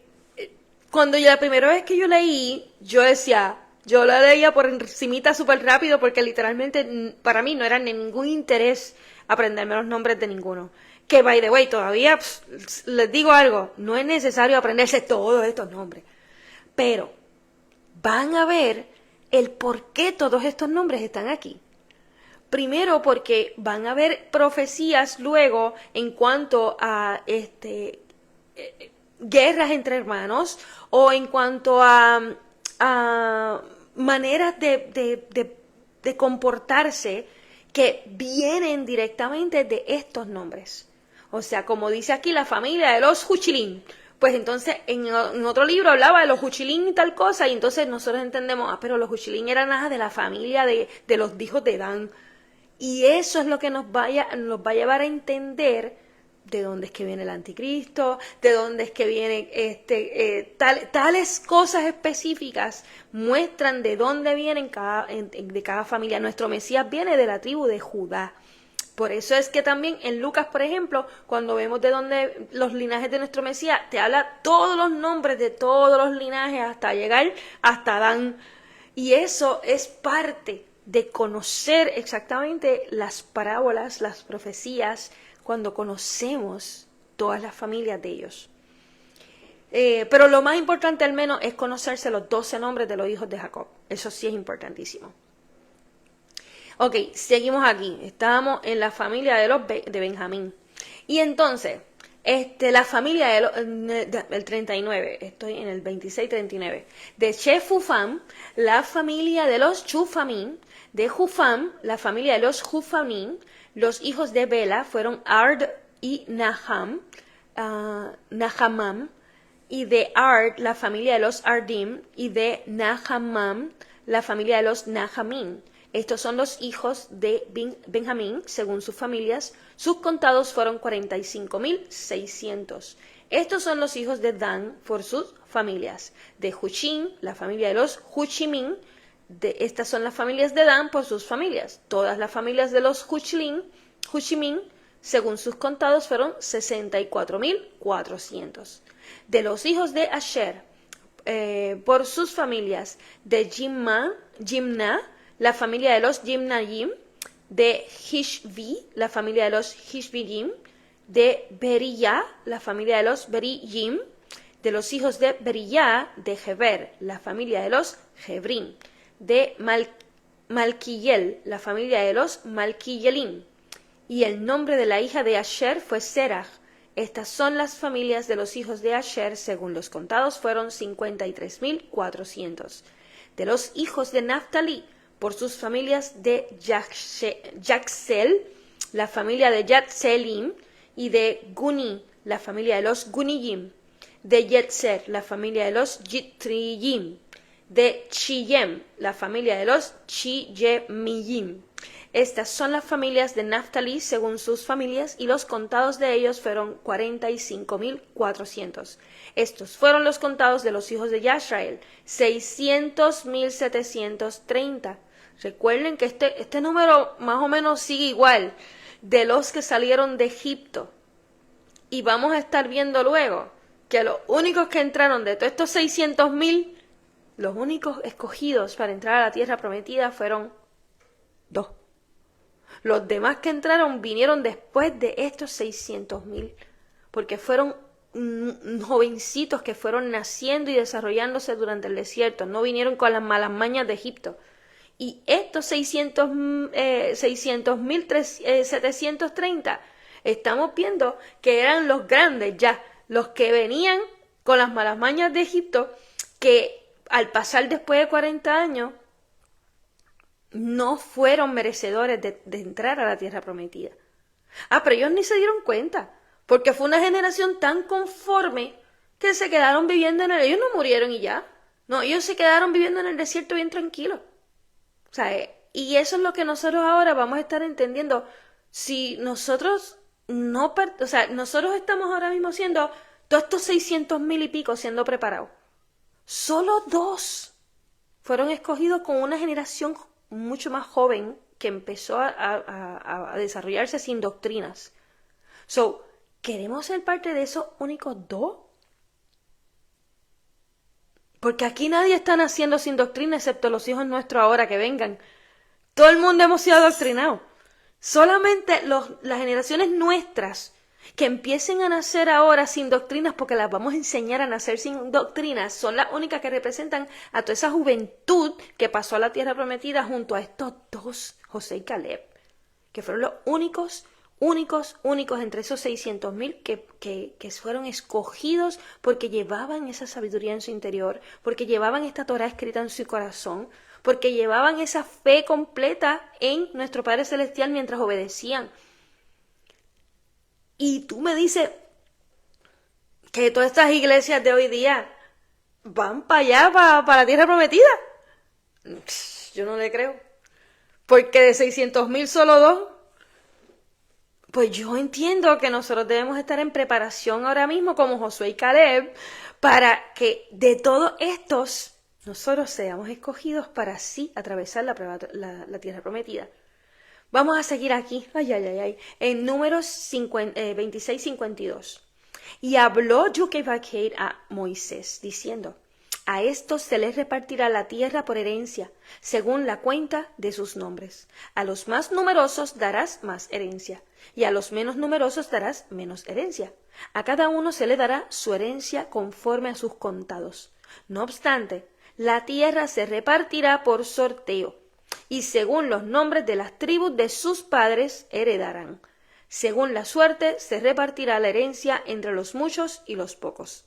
cuando la primera vez que yo leí, yo la leía por encimita súper rápido porque literalmente para mí no era de ningún interés aprenderme los nombres de ninguno. Que, by the way, todavía les digo algo, no es necesario aprenderse todos estos nombres, pero van a ver el por qué todos estos nombres están aquí. Primero porque van a haber profecías luego en cuanto a guerras entre hermanos o en cuanto a maneras de comportarse que vienen directamente de estos nombres. O sea, como dice aquí la familia de los Huchilín, pues entonces en otro libro hablaba de los Huchilín y tal cosa, y entonces nosotros entendemos, pero los Huchilín eran nada de la familia de los hijos de Dan. Y eso es lo que nos va a llevar a entender de dónde es que viene el anticristo, de dónde es que viene tales cosas específicas muestran de dónde vienen de cada familia. Nuestro Mesías viene de la tribu de Judá. Por eso es que también en Lucas, por ejemplo, cuando vemos de dónde los linajes de nuestro Mesías, te habla todos los nombres de todos los linajes hasta llegar hasta Adán. Y eso es parte de conocer exactamente las parábolas, las profecías, cuando conocemos todas las familias de ellos. Pero lo más importante al menos es conocerse los 12 nombres de los hijos de Jacob. Eso sí es importantísimo. Ok, seguimos aquí. Estábamos en la familia de Benjamín. Y entonces, la familia del 39, estoy en el 26-39, de Shefufam, la familia de los Shufamim, de Jufam, la familia de los Jufamim. Los hijos de Bela fueron Ard y Nahamam, y de Ard, la familia de los Ardim, y de Nahamam, la familia de los Nahamim. Estos son los hijos de Benjamín, según sus familias. Sus contados fueron 45.600. Estos son los hijos de Dan por sus familias. De Hushim, la familia de los Hushimim. Estas son las familias de Dan por sus familias. Todas las familias de los Hushimim, según sus contados, fueron 64.400. De los hijos de Asher, por sus familias. De Jimna, la familia de los Jimnayim. De Hishvi, la familia de los Hishviyim. De Beriyah, la familia de los Beriyim. De los hijos de Beriyah, de Heber, la familia de los Hebrim. De Malquiel, la familia de los Malquiyelim. Y el nombre de la hija de Asher fue Serach. Estas son las familias de los hijos de Asher, según los contados fueron 53.400. De los hijos de Naftali, por sus familias. De Jaxel, la familia de Jatselim. Y de Guni, la familia de los Guniyim. De Yetzer, la familia de los Yitriyim. De Chiyem, la familia de los Chiyemiyim. Estas son las familias de Naftali según sus familias, y los contados de ellos fueron 45.400. Estos fueron los contados de los hijos de Yashrael, 600.730. Recuerden que este número más o menos sigue igual de los que salieron de Egipto. Y vamos a estar viendo luego que los únicos que entraron de todos estos 600.000, los únicos escogidos para entrar a la tierra prometida fueron 2. Los demás que entraron vinieron después de estos 600.000, porque fueron jovencitos que fueron naciendo y desarrollándose durante el desierto, no vinieron con las malas mañas de Egipto. Y estos 600.730, estamos viendo que eran los grandes ya, los que venían con las malas mañas de Egipto, que al pasar después de 40 años, no fueron merecedores de entrar a la tierra prometida. Pero ellos ni se dieron cuenta, porque fue una generación tan conforme que se quedaron viviendo ellos no murieron y ya. No, ellos se quedaron viviendo en el desierto bien tranquilos. O sea, y eso es lo que nosotros ahora vamos a estar entendiendo. Si nosotros nosotros estamos ahora mismo siendo todos estos 600.000 y pico siendo preparados. Solo 2 fueron escogidos con una generación mucho más joven que empezó a desarrollarse sin doctrinas. ¿Queremos ser parte de esos únicos 2? Porque aquí nadie está naciendo sin doctrina excepto los hijos nuestros ahora que vengan. Todo el mundo hemos sido adoctrinados. Solamente las generaciones nuestras que empiecen a nacer ahora sin doctrinas, porque las vamos a enseñar a nacer sin doctrinas, son las únicas que representan a toda esa juventud que pasó a la tierra prometida junto a estos 2, Josué y Caleb, que fueron los únicos entre esos 600.000 que fueron escogidos porque llevaban esa sabiduría en su interior, porque llevaban esta Torá escrita en su corazón, porque llevaban esa fe completa en nuestro Padre Celestial mientras obedecían. Y tú me dices que todas estas iglesias de hoy día van para allá, para la tierra prometida. Yo no le creo. Porque de 600.000 solo 2. Pues yo entiendo que nosotros debemos estar en preparación ahora mismo como Josué y Caleb para que de todos estos nosotros seamos escogidos para así atravesar la tierra prometida. Vamos a seguir aquí, en Números 26:52. Y habló Yukevaqueir a Moisés, diciendo: a estos se les repartirá la tierra por herencia, según la cuenta de sus nombres. A los más numerosos darás más herencia, y a los menos numerosos darás menos herencia. A cada uno se le dará su herencia conforme a sus contados. No obstante, la tierra se repartirá por sorteo, y según los nombres de las tribus de sus padres heredarán. Según la suerte se repartirá la herencia entre los muchos y los pocos.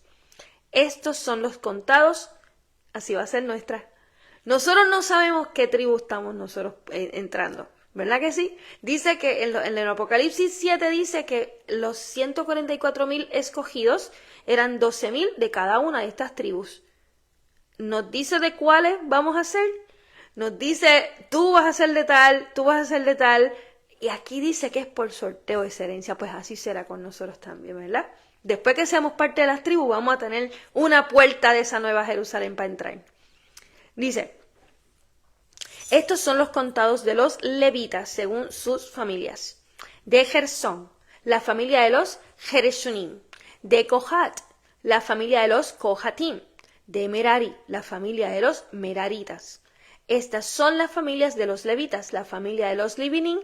Estos son los contados, así va a ser nuestra. Nosotros no sabemos qué tribu estamos nosotros entrando, ¿Verdad que sí? Dice que en el Apocalipsis 7 dice que los 144,000 escogidos eran 12,000 de cada una de estas tribus. Nos dice de cuáles vamos a ser. Nos dice, tú vas a ser de tal, tú vas a ser de tal. Y aquí dice que es por sorteo esa herencia. Pues así será con nosotros también, ¿verdad? Después que seamos parte de las tribus, vamos a tener una puerta de esa nueva Jerusalén para entrar. Dice, estos son los contados de los levitas según sus familias. De Gersón, la familia de los Gershonim. De Kohat, la familia de los Kohatim. De Merari, la familia de los Meraritas. Estas son las familias de los levitas, la familia de los Libinim,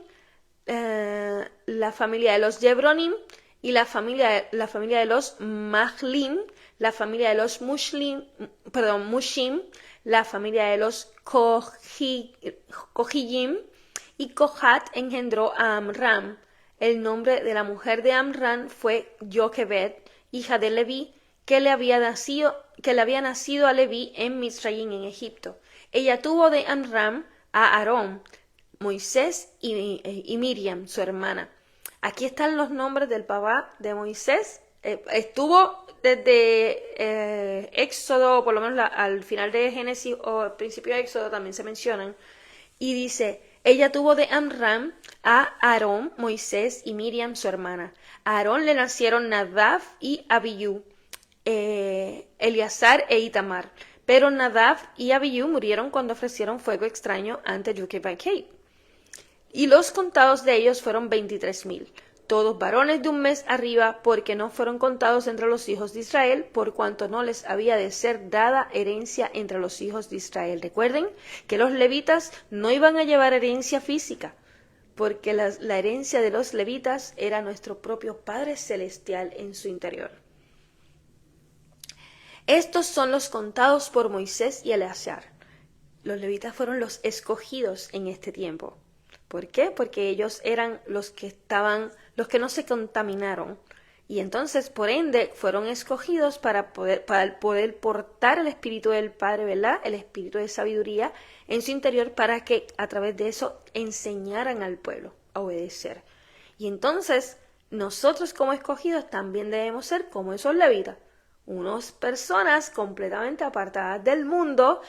la familia de los Jebronim y la familia de los Mahlim, la familia de los Mushim, la familia de los Kohijim, y Kohat engendró a Amram. El nombre de la mujer de Amram fue Joquebed, hija de Leví, que le había nacido a Leví en Misraim, en Egipto. Ella tuvo de Amram a Aarón, Moisés y Miriam, su hermana. Aquí están los nombres del papá de Moisés. Estuvo desde Éxodo, por lo menos al final de Génesis o al principio de Éxodo también se mencionan. Y dice, ella tuvo de Amram a Aarón, Moisés y Miriam, su hermana. A Aarón le nacieron Nadab y Abiú, Eleazar e Itamar. Pero Nadab y Abiú murieron cuando ofrecieron fuego extraño ante Joquebed. Y los contados de ellos fueron 23,000, todos varones de un mes arriba, porque no fueron contados entre los hijos de Israel, por cuanto no les había de ser dada herencia entre los hijos de Israel. Recuerden que los levitas no iban a llevar herencia física, porque la herencia de los levitas era nuestro propio Padre Celestial en su interior. Estos son los contados por Moisés y Eleazar. Los levitas fueron los escogidos en este tiempo. ¿Por qué? Porque ellos eran los que no se contaminaron. Y entonces, por ende, fueron escogidos para poder portar el Espíritu del Padre, ¿verdad? El Espíritu de sabiduría en su interior, para que a través de eso enseñaran al pueblo a obedecer. Y entonces, nosotros como escogidos también debemos ser como esos levitas. Unas personas completamente apartadas del mundo,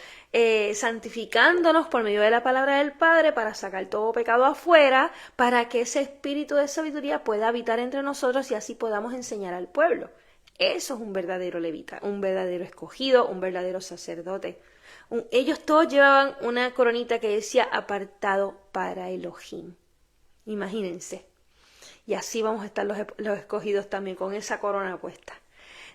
santificándonos por medio de la palabra del Padre para sacar todo pecado afuera, para que ese espíritu de sabiduría pueda habitar entre nosotros y así podamos enseñar al pueblo. Eso es un verdadero levita, un verdadero escogido, un verdadero sacerdote. Ellos todos llevaban una coronita que decía apartado para Elohim. Imagínense. Y así vamos a estar los escogidos también con esa corona puesta.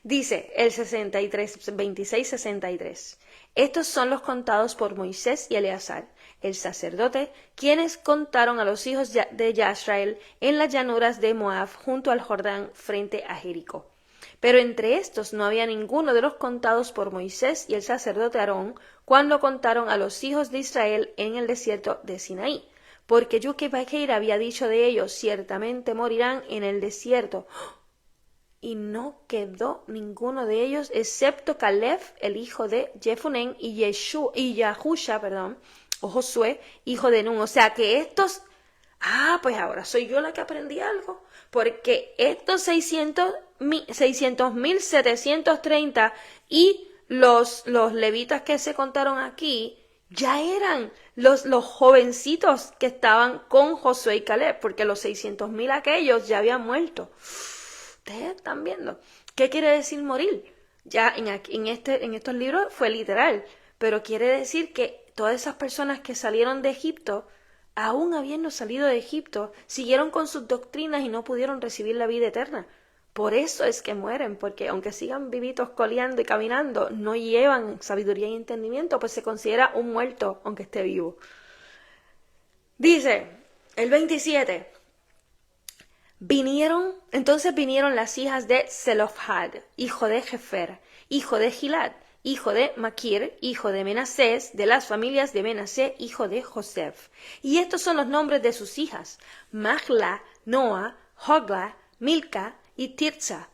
Dice el 26-63. Estos son los contados por Moisés y Eleazar, el sacerdote, quienes contaron a los hijos de Yasrael en las llanuras de Moab junto al Jordán frente a Jericó. Pero entre estos no había ninguno de los contados por Moisés y el sacerdote Aarón cuando contaron a los hijos de Israel en el desierto de Sinaí, porque Joquebed había dicho de ellos, ciertamente morirán en el desierto. Y no quedó ninguno de ellos, excepto Caleb, el hijo de Jefunén, y Yahusha, o Josué, hijo de Nun. O sea que estos, pues ahora soy yo la que aprendí algo, porque estos 600,730 y los levitas que se contaron aquí, ya eran los jovencitos que estaban con Josué y Caleb, porque los 600,000 aquellos ya habían muerto. Ustedes están viendo. ¿Qué quiere decir morir? Ya en estos libros fue literal, pero quiere decir que todas esas personas que salieron de Egipto, aún habiendo salido de Egipto, siguieron con sus doctrinas y no pudieron recibir la vida eterna. Por eso es que mueren, porque aunque sigan vivitos coleando y caminando, no llevan sabiduría y entendimiento, pues se considera un muerto aunque esté vivo. Dice el 27. Entonces vinieron las hijas de Zelofhad, hijo de Jefer, hijo de Gilad, hijo de Maquir, hijo de Menasés, de las familias de Menasé, hijo de Joseph. Y estos son los nombres de sus hijas: Mahla, Noa, Hogla, Milca y Tirza.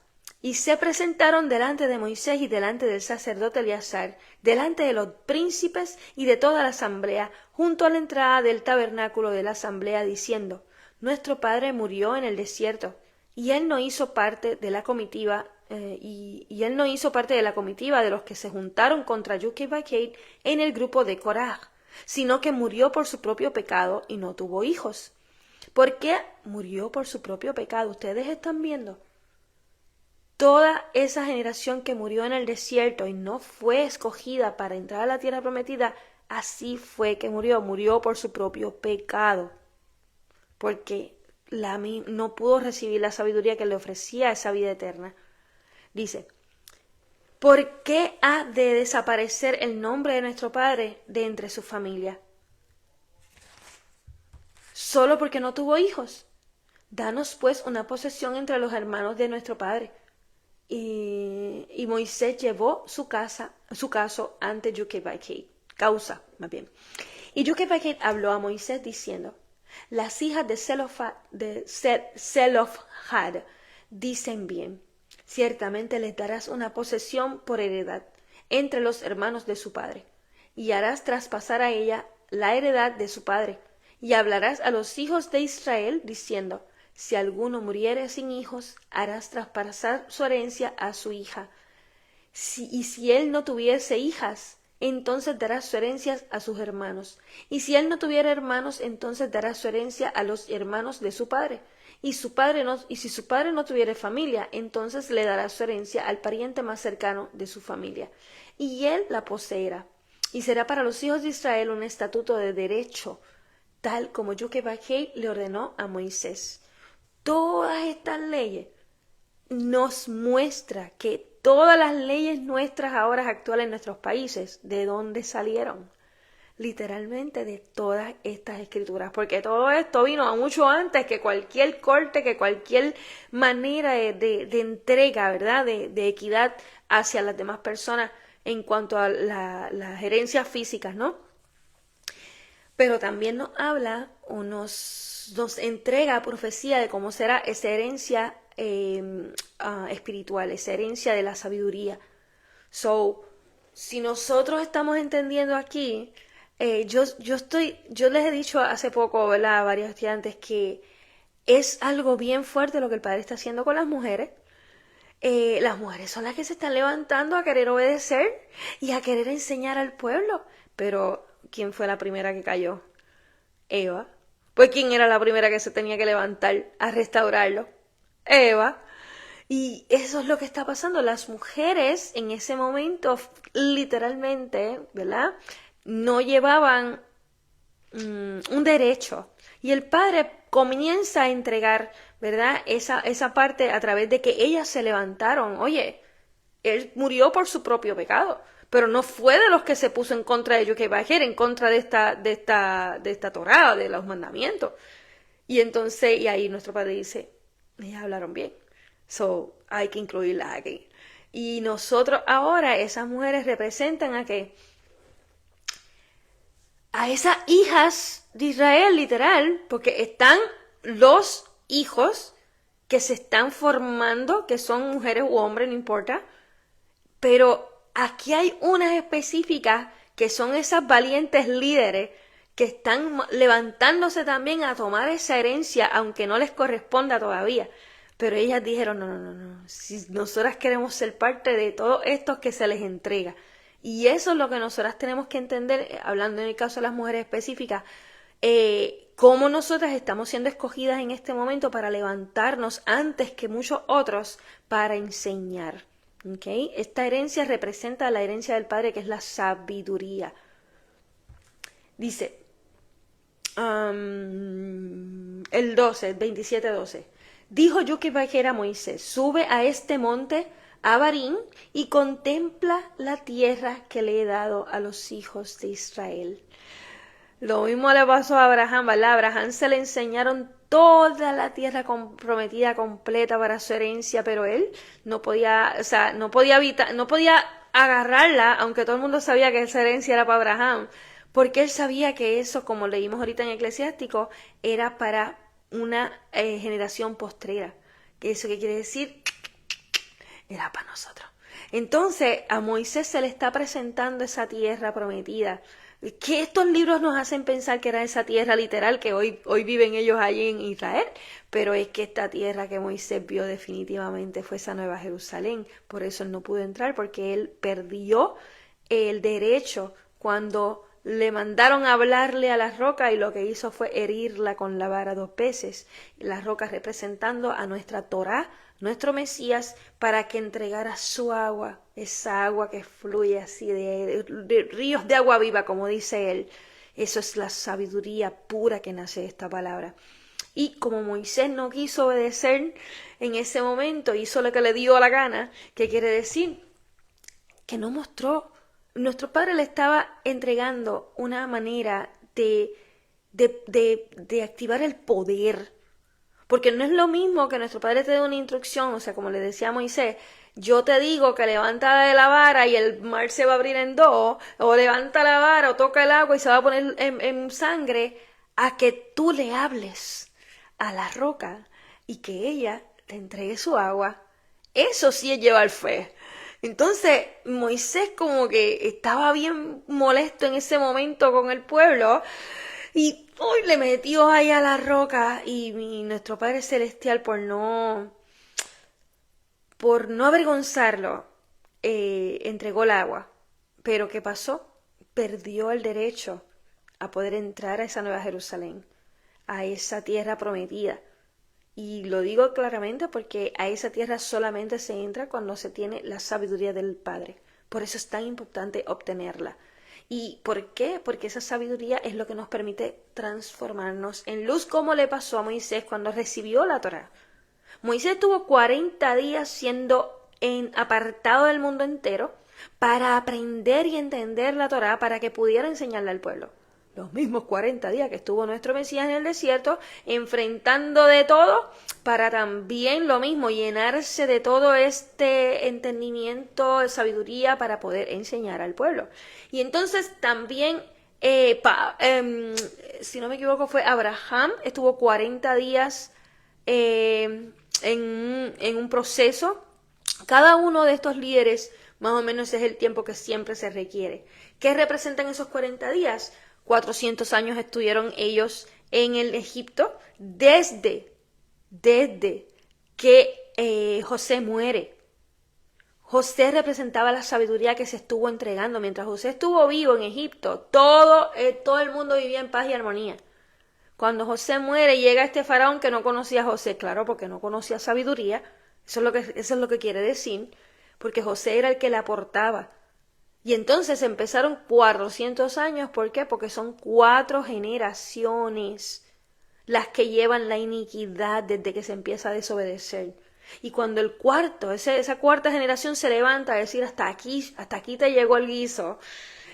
Y se presentaron delante de Moisés y delante del sacerdote Eleazar, delante de los príncipes y de toda la asamblea, junto a la entrada del tabernáculo de la asamblea, diciendo: Nuestro padre murió en el desierto, y él no hizo parte de la comitiva, él no hizo parte de la comitiva de los que se juntaron contra Yuki-Bakate en el grupo de Coraj, sino que murió por su propio pecado y no tuvo hijos. ¿Por qué murió por su propio pecado? Ustedes están viendo. Toda esa generación que murió en el desierto y no fue escogida para entrar a la tierra prometida, así fue que murió por su propio pecado, porque no pudo recibir la sabiduría que le ofrecía esa vida eterna. Dice: ¿por qué ha de desaparecer el nombre de nuestro Padre de entre su familia? Solo porque no tuvo hijos. Danos pues una posesión entre los hermanos de nuestro Padre. Y Moisés llevó su caso ante Yuki-Bakate, Y Yuki-Bakate habló a Moisés diciendo: las hijas de Zelofhad dicen bien, ciertamente les darás una posesión por heredad entre los hermanos de su padre, y harás traspasar a ella la heredad de su padre, y hablarás a los hijos de Israel diciendo: si alguno muriere sin hijos, harás traspasar su herencia a su hija. Y si él no tuviese hijas, entonces dará su herencia a sus hermanos. Y si él no tuviera hermanos, entonces dará su herencia a los hermanos de su padre. Y si su padre no tuviera familia, entonces le dará su herencia al pariente más cercano de su familia. Y él la poseerá. Y será para los hijos de Israel un estatuto de derecho, tal como Yuki-Bakate le ordenó a Moisés. Todas estas leyes nos muestra que todas las leyes nuestras ahora actuales en nuestros países, ¿de dónde salieron? Literalmente de todas estas escrituras, porque todo esto vino mucho antes que cualquier corte, que cualquier manera de entrega, ¿verdad? De equidad hacia las demás personas en cuanto a las herencias físicas, ¿no? Pero también nos habla o nos entrega profecía de cómo será esa herencia espiritual, esa herencia de la sabiduría. Si nosotros estamos entendiendo aquí, yo les he dicho hace poco, ¿verdad?, a varios estudiantes que es algo bien fuerte lo que el Padre está haciendo con las mujeres. Las mujeres son las que se están levantando a querer obedecer y a querer enseñar al pueblo. Pero, ¿quién fue la primera que cayó? Eva. Pues, ¿quién era la primera que se tenía que levantar a restaurarlo? Eva. Y eso es lo que está pasando. Las mujeres en ese momento, literalmente, ¿verdad?, no llevaban un derecho. Y el Padre comienza a entregar, ¿verdad?, esa parte a través de que ellas se levantaron. Oye, él murió por su propio pecado, pero no fue de los que se puso en contra de Yuki-Bakate, en contra de esta Torá, de los mandamientos. Y entonces, y ahí nuestro Padre dice: ellas hablaron bien, hay que incluirlas aquí. Y nosotros ahora, esas mujeres representan a esas hijas de Israel, literal, porque están los hijos que se están formando, que son mujeres u hombres, no importa, pero aquí hay unas específicas que son esas valientes líderes que están levantándose también a tomar esa herencia, aunque no les corresponda todavía. Pero ellas dijeron: no, si nosotras queremos ser parte de todos estos que se les entrega. Y eso es lo que nosotras tenemos que entender, hablando en el caso de las mujeres específicas, cómo nosotras estamos siendo escogidas en este momento para levantarnos antes que muchos otros para enseñar. ¿Okay? Esta herencia representa la herencia del Padre, que es la sabiduría. Dice el 27:12. Dijo Yuki-Bakate a Moisés: sube a este monte Abarim y contempla la tierra que le he dado a los hijos de Israel. Lo mismo le pasó a Abraham, ¿verdad? A Abraham se le enseñaron toda la tierra prometida completa para su herencia, pero él no podía agarrarla, aunque todo el mundo sabía que esa herencia era para Abraham, porque él sabía que eso, como leímos ahorita en Eclesiástico, era para una generación postrera. ¿Eso qué quiere decir? era para nosotros. Entonces a Moisés se le está presentando esa tierra prometida, que estos libros nos hacen pensar que era esa tierra literal que hoy viven ellos allí en Israel, pero es que esta tierra que Moisés vio definitivamente fue esa Nueva Jerusalén. Por eso él no pudo entrar, porque él perdió el derecho cuando le mandaron a hablarle a la roca, y lo que hizo fue herirla con la vara 2 veces, la roca representando a nuestra Torá, nuestro Mesías, para que entregara su agua, esa agua que fluye así de ríos de agua viva, como dice él. Eso es la sabiduría pura que nace de esta palabra. Y como Moisés no quiso obedecer en ese momento, hizo lo que le dio la gana, ¿qué quiere decir? Que no mostró. Nuestro Padre le estaba entregando una manera de activar el poder. Porque no es lo mismo que nuestro Padre te dé una instrucción, o sea, como le decía a Moisés, yo te digo que levanta de la vara y el mar se va a abrir en dos, o levanta la vara o toca el agua y se va a poner en sangre, a que tú le hables a la roca y que ella te entregue su agua. Eso sí es llevar fe. Entonces Moisés como que estaba bien molesto en ese momento con el pueblo y hoy le metió ahí a la roca, y nuestro Padre Celestial por no avergonzarlo, entregó el agua. Pero ¿qué pasó? Perdió el derecho a poder entrar a esa Nueva Jerusalén, a esa tierra prometida. Y lo digo claramente porque a esa tierra solamente se entra cuando se tiene la sabiduría del Padre. Por eso es tan importante obtenerla. ¿Y por qué? Porque esa sabiduría es lo que nos permite transformarnos en luz, como le pasó a Moisés cuando recibió la Torá. Moisés tuvo 40 días siendo apartado del mundo entero para aprender y entender la Torá, para que pudiera enseñarla al pueblo. Los mismos 40 días que estuvo nuestro Mesías en el desierto, enfrentando de todo, para también lo mismo, llenarse de todo este entendimiento, de sabiduría, para poder enseñar al pueblo. Y entonces también, si no me equivoco, fue Abraham, estuvo 40 días en un proceso. Cada uno de estos líderes, más o menos, es el tiempo que siempre se requiere. ¿Qué representan esos 40 días? 400 años estuvieron ellos en el Egipto desde que José muere. José representaba la sabiduría que se estuvo entregando. Mientras José estuvo vivo en Egipto, todo el mundo vivía en paz y armonía. Cuando José muere, llega este faraón que no conocía a José, claro, porque no conocía sabiduría. Eso es lo que quiere decir, porque José era el que le aportaba. Y entonces empezaron 400 años, ¿por qué? Porque son 4 generaciones las que llevan la iniquidad desde que se empieza a desobedecer. Y cuando esa cuarta generación se levanta a decir hasta aquí te llegó el guiso,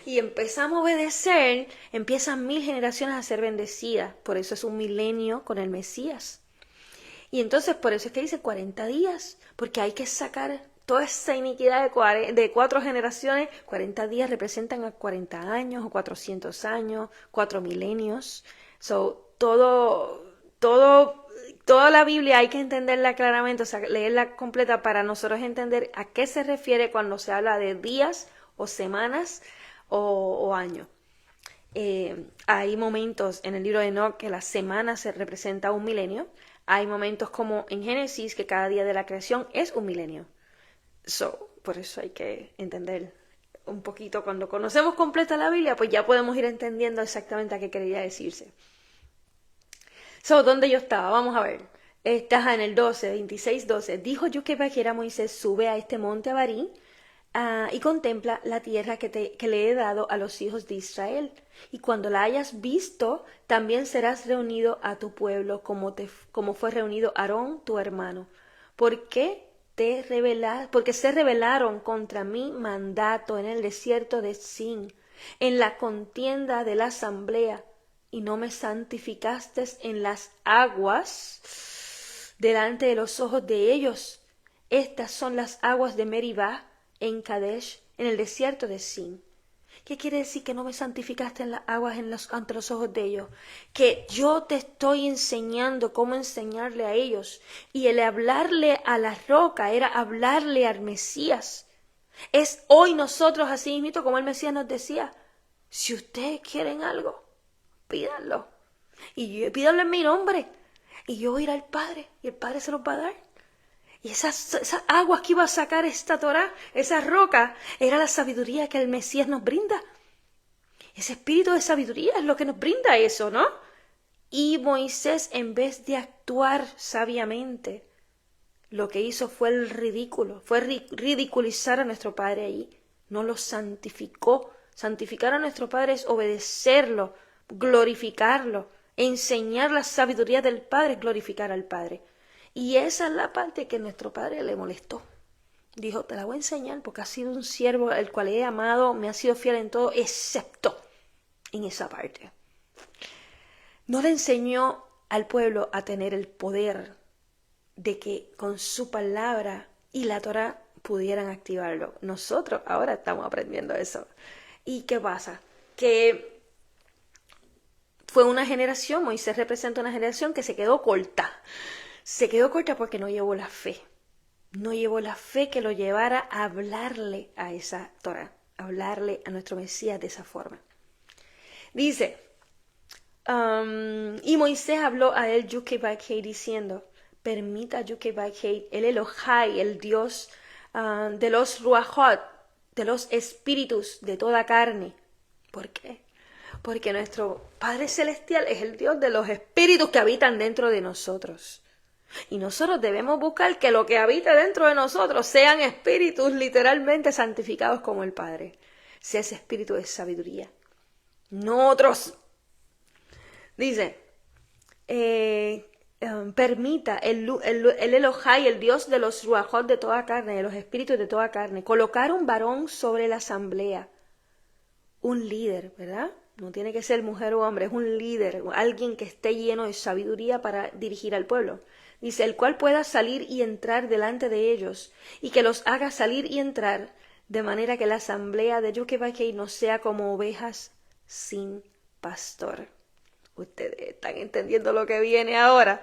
y empezamos a obedecer, empiezan 1000 generaciones a ser bendecidas. Por eso es un milenio con el Mesías. Y entonces por eso es que dice 40 días, porque hay que sacar toda esa iniquidad de 4 generaciones. 40 días representan a 40 años o 400 años, 4 milenios. Toda la Biblia hay que entenderla claramente, o sea, leerla completa para nosotros entender a qué se refiere cuando se habla de días o semanas o años. Hay momentos en el libro de Enoc que la semana se representa un milenio. Hay momentos como en Génesis que cada día de la creación es un milenio. Por eso hay que entender un poquito. Cuando conocemos completa la Biblia, pues ya podemos ir entendiendo exactamente a qué quería decirse. ¿Dónde yo estaba? Vamos a ver. Estás en el 26:12. Dijo Joquebed a Moisés: sube a este monte Abarim y contempla la tierra que le he dado a los hijos de Israel. Y cuando la hayas visto, también serás reunido a tu pueblo, como fue reunido Aarón, tu hermano. Porque se rebelaron contra mi mandato en el desierto de Sin, en la contienda de la asamblea, y no me santificaste en las aguas delante de los ojos de ellos. Estas son las aguas de Meribá, en Kadesh, en el desierto de Sin. ¿Qué quiere decir que no me santificaste en las aguas ante los ojos de ellos? Que yo te estoy enseñando cómo enseñarle a ellos. Y el hablarle a la roca era hablarle al Mesías. Es hoy nosotros así mismo como el Mesías nos decía, si ustedes quieren algo, pídanlo. Y pídanlo en mi nombre. Y yo voy a ir al Padre y el Padre se los va a dar. Y esas aguas que iba a sacar esta Torá, esa roca, era la sabiduría que el Mesías nos brinda. Ese espíritu de sabiduría es lo que nos brinda eso, ¿no? Y Moisés, en vez de actuar sabiamente, lo que hizo fue el ridículo, fue ridiculizar a nuestro Padre allí. No lo santificó. Santificar a nuestro Padre es obedecerlo, glorificarlo, enseñar la sabiduría del Padre, glorificar al Padre. Y esa es la parte que nuestro Padre le molestó. Dijo, te la voy a enseñar porque has sido un siervo el cual he amado, me ha sido fiel en todo, excepto en esa parte. No le enseñó al pueblo a tener el poder de que con su palabra y la Torá pudieran activarlo. Nosotros ahora estamos aprendiendo eso. ¿Y qué pasa? Que fue una generación, Moisés representa una generación que se quedó corta. Se quedó corta porque no llevó la fe. No llevó la fe que lo llevara a hablarle a esa Torá, a hablarle a nuestro Mesías de esa forma. Dice, y Moisés habló a él Yud-Kei-Vay-Kei diciendo, permita Yud-Kei-Vay-Kei, el Elohai, el Dios de los Ruachot, de los espíritus de toda carne. ¿Por qué? Porque nuestro Padre Celestial es el Dios de los espíritus que habitan dentro de nosotros. Y nosotros debemos buscar que lo que habita dentro de nosotros sean espíritus literalmente santificados como el Padre. Sea ese espíritu de sabiduría. No otros. Dice, permita el Elohai, el Dios de los ruajot de toda carne, de los espíritus de toda carne, colocar un varón sobre la asamblea. Un líder, ¿verdad? No tiene que ser mujer o hombre, es un líder, alguien que esté lleno de sabiduría para dirigir al pueblo. Dice, el cual pueda salir y entrar delante de ellos, y que los haga salir y entrar, de manera que la asamblea de Yud-Kei-Vay-Kei no sea como ovejas sin pastor. Ustedes están entendiendo lo que viene ahora.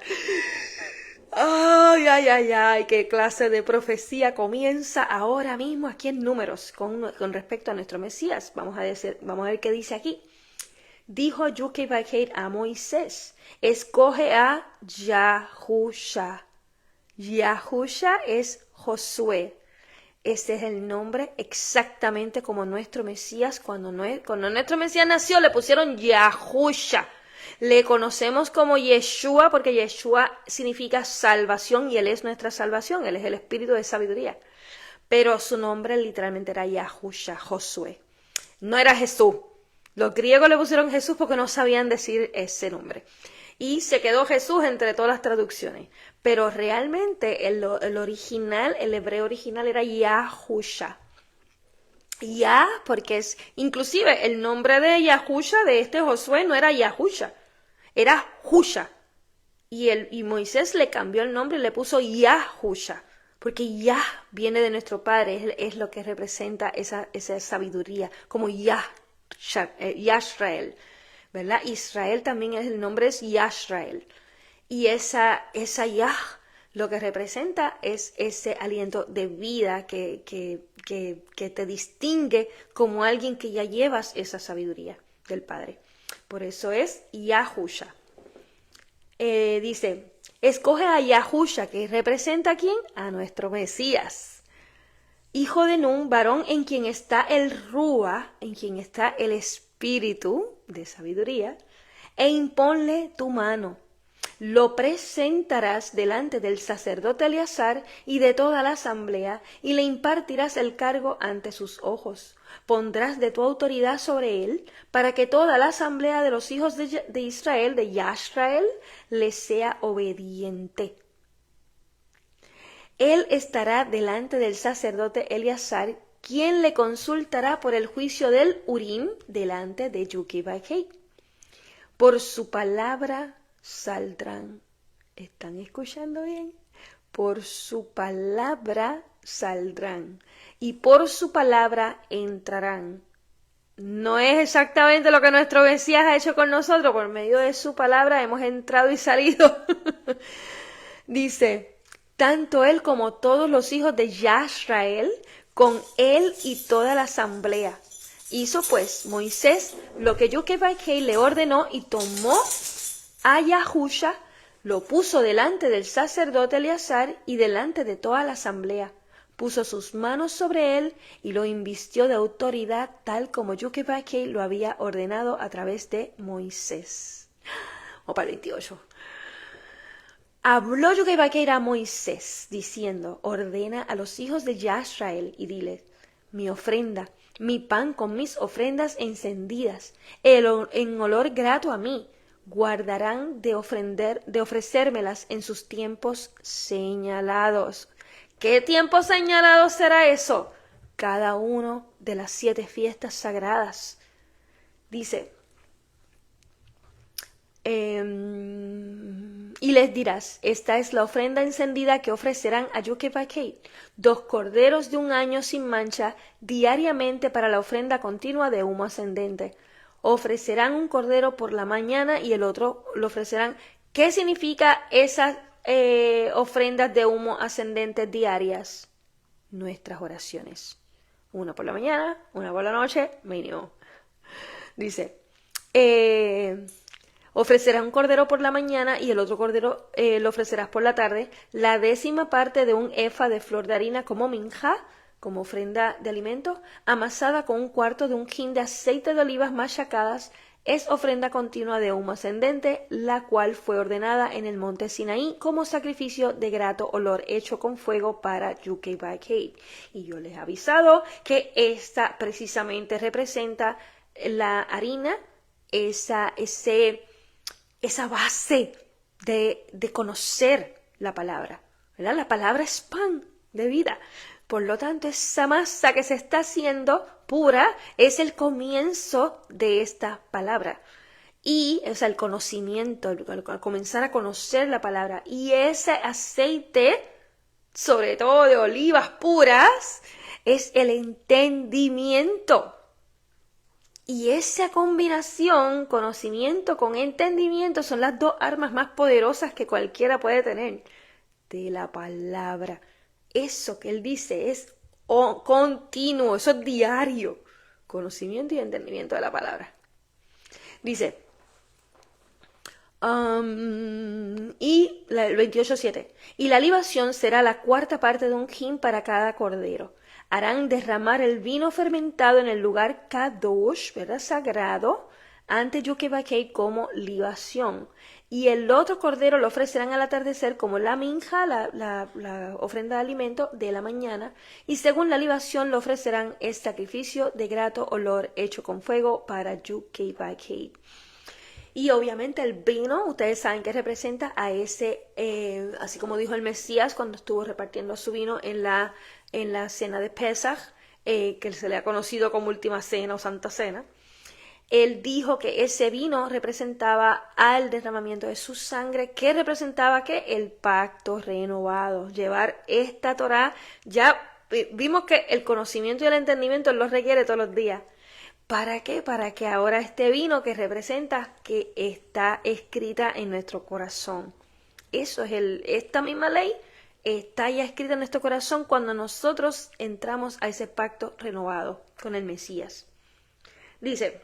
Ay, ay, ay, ay, qué clase de profecía comienza ahora mismo aquí en Números con respecto a nuestro Mesías. Vamos a ver qué dice aquí. Dijo Yud-Kei-Vay-Kei a Moisés, escoge a Yahusha. Yahusha es Josué. Ese es el nombre exactamente como nuestro Mesías. Cuando nuestro Mesías nació le pusieron Yahusha. Le conocemos como Yeshua porque Yeshua significa salvación y Él es nuestra salvación. Él es el espíritu de sabiduría. Pero su nombre literalmente era Yahusha, Josué. No era Jesús. Los griegos le pusieron Jesús porque no sabían decir ese nombre. Y se quedó Jesús entre todas las traducciones. Pero realmente el original, el hebreo original era Yahusha. Yah, porque es, inclusive el nombre de Yahusha, de este Josué, no era Yahusha, era Husha. Y Moisés le cambió el nombre y le puso Yahusha. Porque Yah viene de nuestro Padre, es lo que representa esa sabiduría, como Yashrael, ¿verdad? Israel también es el nombre, es Yashrael. Y esa Yah lo que representa es ese aliento de vida que te distingue como alguien que ya llevas esa sabiduría del Padre. Por eso es Yahusha. Dice, escoge a Yahusha, que representa ¿a quién? A nuestro Mesías. Hijo de Nun, varón en quien está el Rúa, en quien está el espíritu de sabiduría, e imponle tu mano. Lo presentarás delante del sacerdote Eleazar y de toda la asamblea, y le impartirás el cargo ante sus ojos. Pondrás de tu autoridad sobre él, para que toda la asamblea de los hijos de Israel, de Yashrael, le sea obediente. Él estará delante del sacerdote Eleazar, quien le consultará por el juicio del Urim delante de Yud-Kei-Vay-Kei. Por su palabra saldrán. ¿Están escuchando bien? Por su palabra saldrán y por su palabra entrarán. no es exactamente lo que nuestro Mesías ha hecho con nosotros. Por medio de su palabra hemos entrado y salido. Dice, tanto él como todos los hijos de Yasrael, con él y toda la asamblea. Hizo pues Moisés lo que Yoquebed-Kei le ordenó y tomó a Yahusha, lo puso delante del sacerdote Eleazar y delante de toda la asamblea. Puso sus manos sobre él y lo invistió de autoridad tal como Yoquebed-Kei lo había ordenado a través de Moisés. O para el 28. Habló Yoquebed-Kei a Moisés, diciendo, ordena a los hijos de Yasrael y diles, mi ofrenda, mi pan con mis ofrendas encendidas, en olor grato a mí, guardarán de ofrecérmelas en sus tiempos señalados. ¿Qué tiempo señalado será eso? Cada uno de las 7 fiestas sagradas. Dice, y les dirás, esta es la ofrenda encendida que ofrecerán a Yoquebed-Kei, 2 corderos de 1 año sin mancha, diariamente para la ofrenda continua de humo ascendente. Ofrecerán un cordero por la mañana y el otro lo ofrecerán. ¿Qué significa esas ofrendas de humo ascendente diarias? Nuestras oraciones. Una por la mañana, una por la noche, mínimo. Dice, ofrecerás un cordero por la mañana y el otro cordero lo ofrecerás por la tarde, la 10ª parte de un efa de flor de harina como minjá, como ofrenda de alimento, amasada con 1/4 de un hin de aceite de olivas machacadas, es ofrenda continua de humo ascendente, la cual fue ordenada en el monte Sinaí como sacrificio de grato olor hecho con fuego para Yoquebed-Kei. Y yo les he avisado que esta precisamente representa la harina, esa base de conocer la palabra, ¿verdad? La palabra es pan de vida. Por lo tanto, esa masa que se está haciendo pura es el comienzo de esta palabra. Y, o sea, el conocimiento, el comenzar a conocer la palabra. Y ese aceite, sobre todo de olivas puras, es el entendimiento. Y esa combinación, conocimiento con entendimiento, son las 2 armas más poderosas que cualquiera puede tener de la palabra. Eso que él dice es continuo, eso es diario. Conocimiento y entendimiento de la palabra. Dice, y el 28:7. Y la libación será la 4ª parte de un hin para cada cordero. Harán derramar el vino fermentado en el lugar kadosh, ¿verdad? Sagrado, ante Yoquebed-Kei como libación. Y el otro cordero lo ofrecerán al atardecer como la minja, la ofrenda de alimento de la mañana. Y según la libación lo ofrecerán el sacrificio de grato olor hecho con fuego para Yoquebed-Kei. Y obviamente el vino, ustedes saben que representa a ese, así como dijo el Mesías cuando estuvo repartiendo su vino en la cena de Pesaj, que se le ha conocido como última cena o santa cena. Él dijo que ese vino representaba al derramamiento de su sangre, que representaba que el pacto renovado, llevar esta Torá. Ya vimos que el conocimiento y el entendimiento lo requiere todos los días. ¿Para qué? Para que ahora este vino que representa que está escrita en nuestro corazón. Eso es esta misma ley está ya escrita en nuestro corazón cuando nosotros entramos a ese pacto renovado con el Mesías. Dice,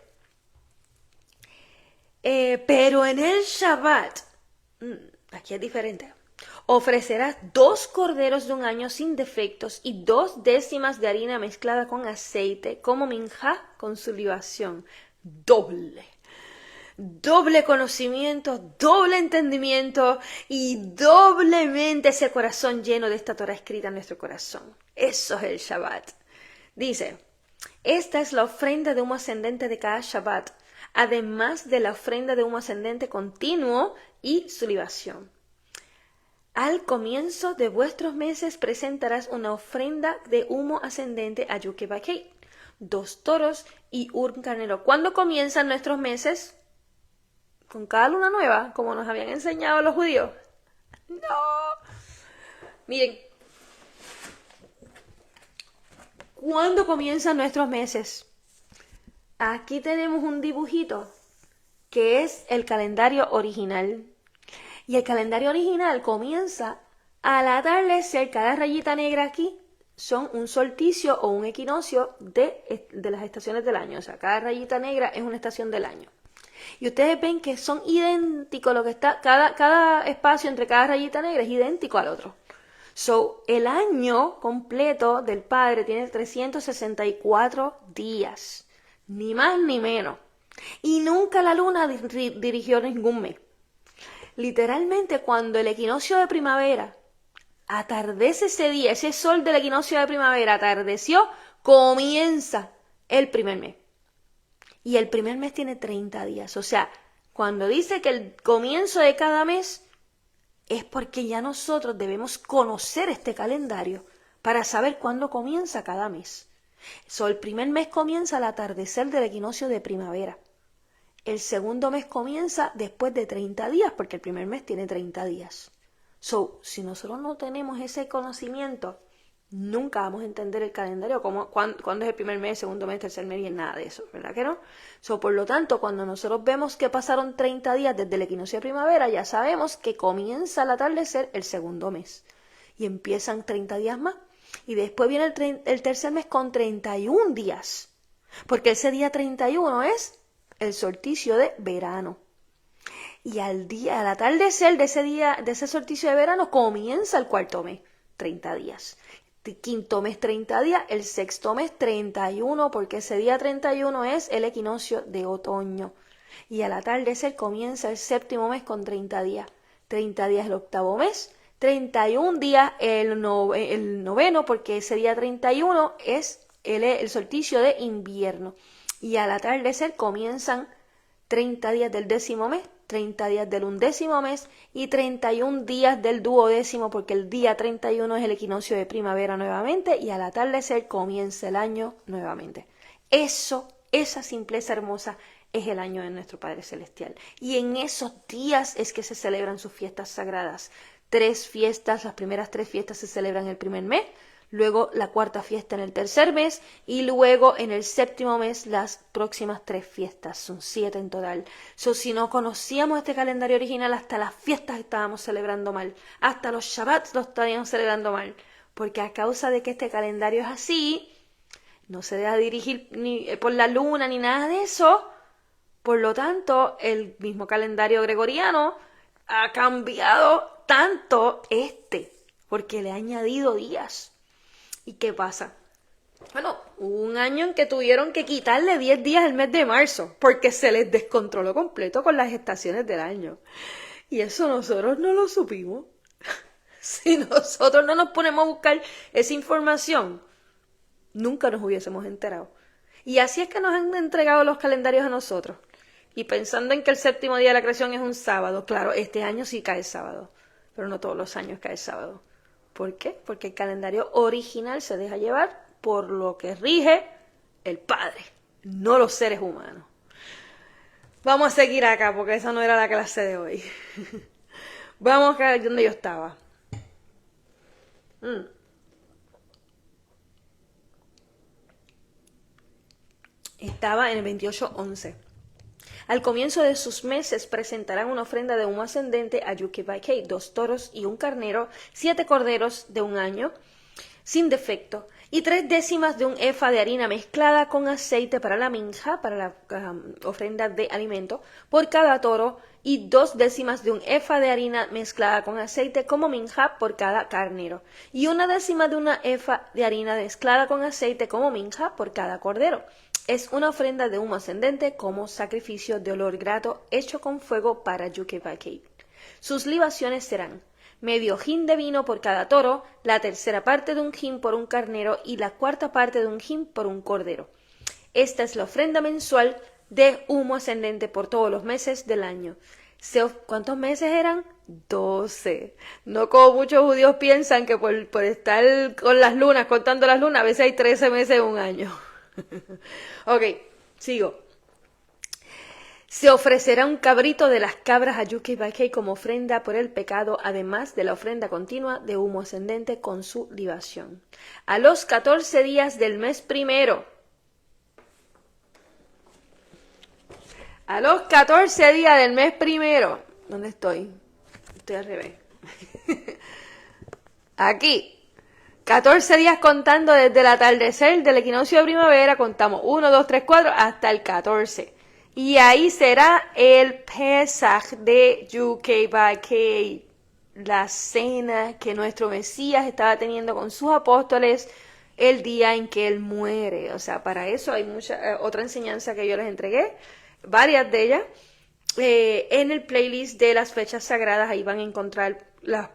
pero en el Shabbat, aquí es diferente, ofrecerás 2 corderos de 1 año sin defectos y 2 décimas de harina mezclada con aceite, como minjá con su libación. Doble conocimiento, doble entendimiento y doblemente ese corazón lleno de esta Torah escrita en nuestro corazón. Eso es el Shabbat. Dice, esta es la ofrenda de humo ascendente de cada Shabbat, además de la ofrenda de humo ascendente continuo y su libación. Al comienzo de vuestros meses presentarás una ofrenda de humo ascendente a Yoquebed-Kei, 2 toros y un carnero. ¿Cuándo comienzan nuestros meses? Con cada luna nueva, como nos habían enseñado los judíos. No. Miren, ¿cuándo comienzan nuestros meses? Aquí tenemos un dibujito que es el calendario original. Y el calendario original comienza al atardecer. Cada rayita negra aquí son un solsticio o un equinoccio de las estaciones del año. O sea, cada rayita negra es una estación del año. Y ustedes ven que son idénticos, lo que está, cada espacio entre cada rayita negra es idéntico al otro. So, el año completo del Padre tiene 364 días, ni más ni menos. Y nunca la luna dirigió ningún mes. Literalmente, cuando el equinoccio de primavera atardece ese día, ese sol del equinoccio de primavera atardeció, comienza el primer mes. Y el primer mes tiene 30 días. O sea, cuando dice que el comienzo de cada mes es porque ya nosotros debemos conocer este calendario para saber cuándo comienza cada mes. So, el primer mes comienza al atardecer del equinoccio de primavera. El segundo mes comienza después de 30 días, porque el primer mes tiene 30 días. So, si nosotros no tenemos ese conocimiento, nunca vamos a entender el calendario, cuándo es el primer mes, segundo mes, tercer mes y nada de eso, ¿verdad que no? So, por lo tanto, cuando nosotros vemos que pasaron 30 días desde el equinoccio de primavera, ya sabemos que comienza al atardecer el segundo mes. Y empiezan 30 días más. Y después viene el tercer mes con 31 días. Porque ese día 31 es el solsticio de verano. Y al atardecer de ese solsticio de verano, comienza el cuarto mes, 30 días. Quinto mes 30 días, el sexto mes 31, porque ese día 31 es el equinoccio de otoño. Y al atardecer comienza el séptimo mes con 30 días. 30 días el octavo mes, 31 días el noveno, porque ese día 31 es el solsticio de invierno. Y al atardecer comienzan 30 días del décimo mes, 30 días del undécimo mes y 31 días del duodécimo, porque el día 31 es el equinoccio de primavera nuevamente y al atardecer comienza el año nuevamente. Esa simpleza hermosa es el año de nuestro Padre Celestial. Y en esos días es que se celebran sus fiestas sagradas. 3 fiestas, las primeras 3 fiestas se celebran el primer mes, luego la cuarta fiesta en el tercer mes y luego en el séptimo mes las próximas 3 fiestas, son 7 en total. Si no conocíamos este calendario original, hasta las fiestas estábamos celebrando mal, hasta los Shabbats los estábamos celebrando mal, porque a causa de que este calendario es así, no se deja dirigir ni por la luna ni nada de eso. Por lo tanto, el mismo calendario gregoriano ha cambiado tanto porque le ha añadido días. ¿Y qué pasa? Bueno, hubo un año en que tuvieron que quitarle 10 días al mes de marzo, porque se les descontroló completo con las estaciones del año. Y eso nosotros no lo supimos. Si nosotros no nos ponemos a buscar esa información, nunca nos hubiésemos enterado. Y así es que nos han entregado los calendarios a nosotros. Y pensando en que el séptimo día de la creación es un sábado, claro, este año sí cae sábado, pero no todos los años cae sábado. ¿Por qué? Porque el calendario original se deja llevar por lo que rige el Padre, no los seres humanos. Vamos a seguir acá, porque esa no era la clase de hoy. Vamos acá donde yo estaba. Estaba en el 28:11. Al comienzo de sus meses presentarán una ofrenda de humo ascendente a Yukibakei, 2 toros y un carnero, 7 corderos de un año, sin defecto, y 3 décimas de un efa de harina mezclada con aceite para la minja, para la ofrenda de alimento, por cada toro, y 2 décimas de un efa de harina mezclada con aceite como minja por cada carnero, y 1 décima de una efa de harina mezclada con aceite como minja por cada cordero. Es una ofrenda de humo ascendente como sacrificio de olor grato hecho con fuego para Yukibakei. Sus libaciones serán medio hin de vino por cada toro, la tercera parte de un hin por un carnero y la cuarta parte de un hin por un cordero. Esta es la ofrenda mensual de humo ascendente por todos los meses del año. ¿Cuántos meses eran? 12. No como muchos judíos piensan que por estar con las lunas, contando las lunas, a veces hay 13 meses en un año. Ok, sigo. Se ofrecerá un cabrito de las cabras a Yukibakei como ofrenda por el pecado, además de la ofrenda continua de humo ascendente con su libación. A los 14 días del mes primero, A los 14 días del mes primero. ¿Dónde estoy? Estoy al revés. Aquí. 14 días contando desde el atardecer del equinoccio de primavera. Contamos 1, 2, 3, 4 hasta el 14. Y ahí será el Pesaj de UKBK. La cena que nuestro Mesías estaba teniendo con sus apóstoles el día en que él muere. O sea, para eso hay mucha otra enseñanza que yo les entregué, varias de ellas, en el playlist de las fechas sagradas. Ahí van a encontrar las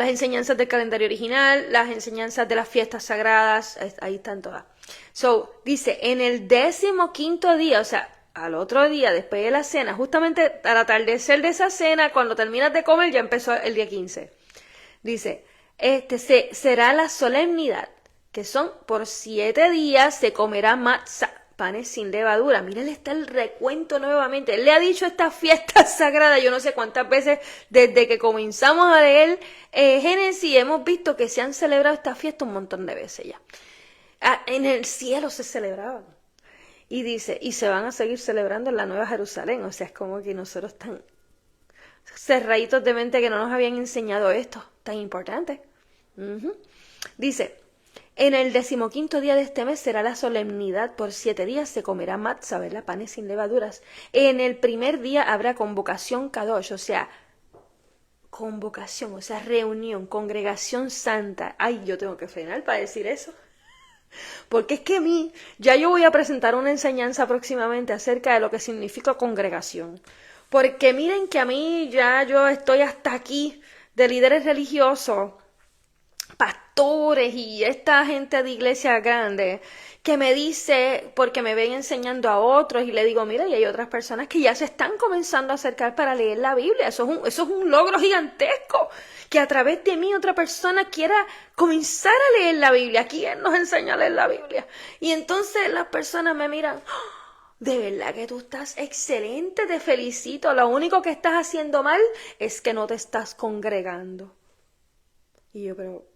enseñanzas del calendario original, las enseñanzas de las fiestas sagradas, ahí están todas. So, dice, en el 15º día, o sea, al otro día, después de la cena, justamente al atardecer de esa cena, cuando terminas de comer, ya empezó el día 15. Dice, será la solemnidad, que son por 7 días se comerá matzah, panes sin levadura. Miren, está el recuento nuevamente. Él le ha dicho esta fiesta sagrada, yo no sé cuántas veces, desde que comenzamos a leer Génesis, hemos visto que se han celebrado esta fiesta un montón de veces ya. En el cielo se celebraban. Y dice, y se van a seguir celebrando en la Nueva Jerusalén. O sea, es como que nosotros tan cerraditos de mente que no nos habían enseñado esto tan importante. Dice, en el 15º día de este mes será la solemnidad, por 7 días se comerá matzah, ¿verdad? Panes sin levaduras. En el primer día habrá convocación kadosh, o sea, convocación, o sea, reunión, congregación santa. Ay, yo tengo que frenar para decir eso. Porque es que a mí, ya yo voy a presentar una enseñanza próximamente acerca de lo que significa congregación. Porque miren que a mí ya yo estoy hasta aquí de líderes religiosos, pastores y esta gente de iglesia grande que me dice, porque me ven enseñando a otros y le digo, mira, y hay otras personas que ya se están comenzando a acercar para leer la Biblia. Eso es un logro gigantesco, que a través de mí otra persona quiera comenzar a leer la Biblia. ¿Quién nos enseña a leer la Biblia? Y entonces las personas me miran, "Oh, de verdad que tú estás excelente, te felicito. Lo único que estás haciendo mal es que no te estás congregando". Y yo, pero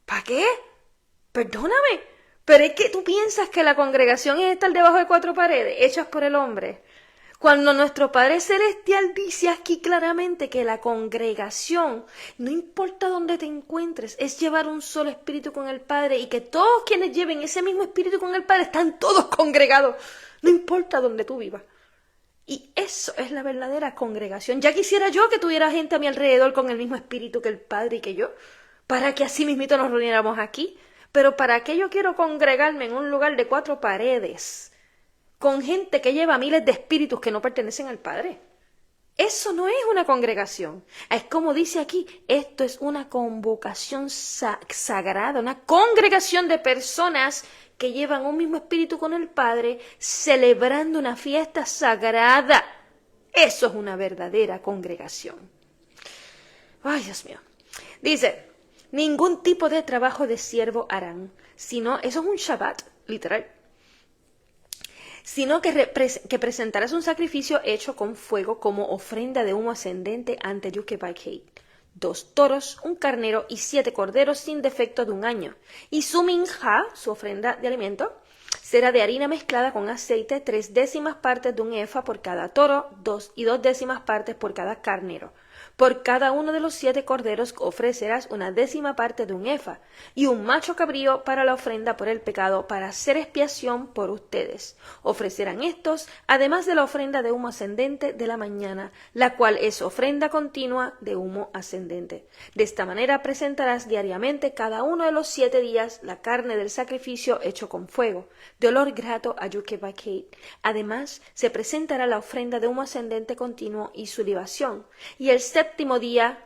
¿para qué? Perdóname. Pero es que tú piensas que la congregación es estar debajo de 4 paredes, hechas por el hombre. Cuando nuestro Padre Celestial dice aquí claramente que la congregación, no importa dónde te encuentres, es llevar un solo espíritu con el Padre, y que todos quienes lleven ese mismo espíritu con el Padre están todos congregados, no importa dónde tú vivas. Y eso es la verdadera congregación. Ya quisiera yo que tuviera gente a mi alrededor con el mismo espíritu que el Padre y que yo, para que así mismito nos reuniéramos aquí. Pero ¿para qué yo quiero congregarme en un lugar de 4 paredes con gente que lleva miles de espíritus que no pertenecen al Padre? Eso no es una congregación. Es como dice aquí, esto es una convocación sagrada, una congregación de personas que llevan un mismo espíritu con el Padre, celebrando una fiesta sagrada. Eso es una verdadera congregación. Ay, Dios mío. Dice, ningún tipo de trabajo de siervo harán, sino, eso es un Shabbat, literal, sino que presentarás un sacrificio hecho con fuego como ofrenda de humo ascendente ante Yahweh. 2 toros, un carnero y 7 corderos sin defecto de 1 año. Y su minja, su ofrenda de alimento, será de harina mezclada con aceite, 3/10 partes de 1 efa por cada toro, 2 y 2/10 partes por cada carnero. Por cada uno de los 7 corderos ofrecerás 1/10 parte de 1 efa, y un macho cabrío para la ofrenda por el pecado, para hacer expiación por ustedes. Ofrecerán estos, además de la ofrenda de humo ascendente de la mañana, la cual es ofrenda continua de humo ascendente. De esta manera presentarás diariamente cada uno de los 7 días la carne del sacrificio hecho con fuego, de olor grato a Yahweh. Además, se presentará la ofrenda de humo ascendente continuo y su libación, y el 7º día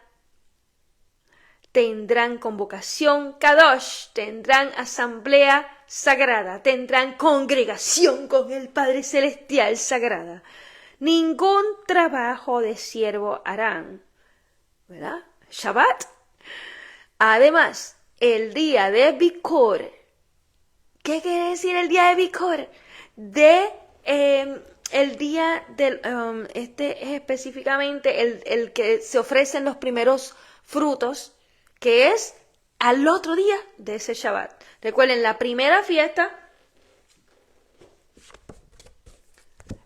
tendrán convocación Kadosh, tendrán asamblea sagrada, tendrán congregación con el Padre Celestial sagrada. Ningún trabajo de siervo harán, ¿verdad? Shabbat. Además, el día de Bikor. ¿Qué quiere decir el día de Bikor? El día del, este es específicamente el que se ofrecen los primeros frutos, que es al otro día de ese Shabbat. Recuerden, la primera fiesta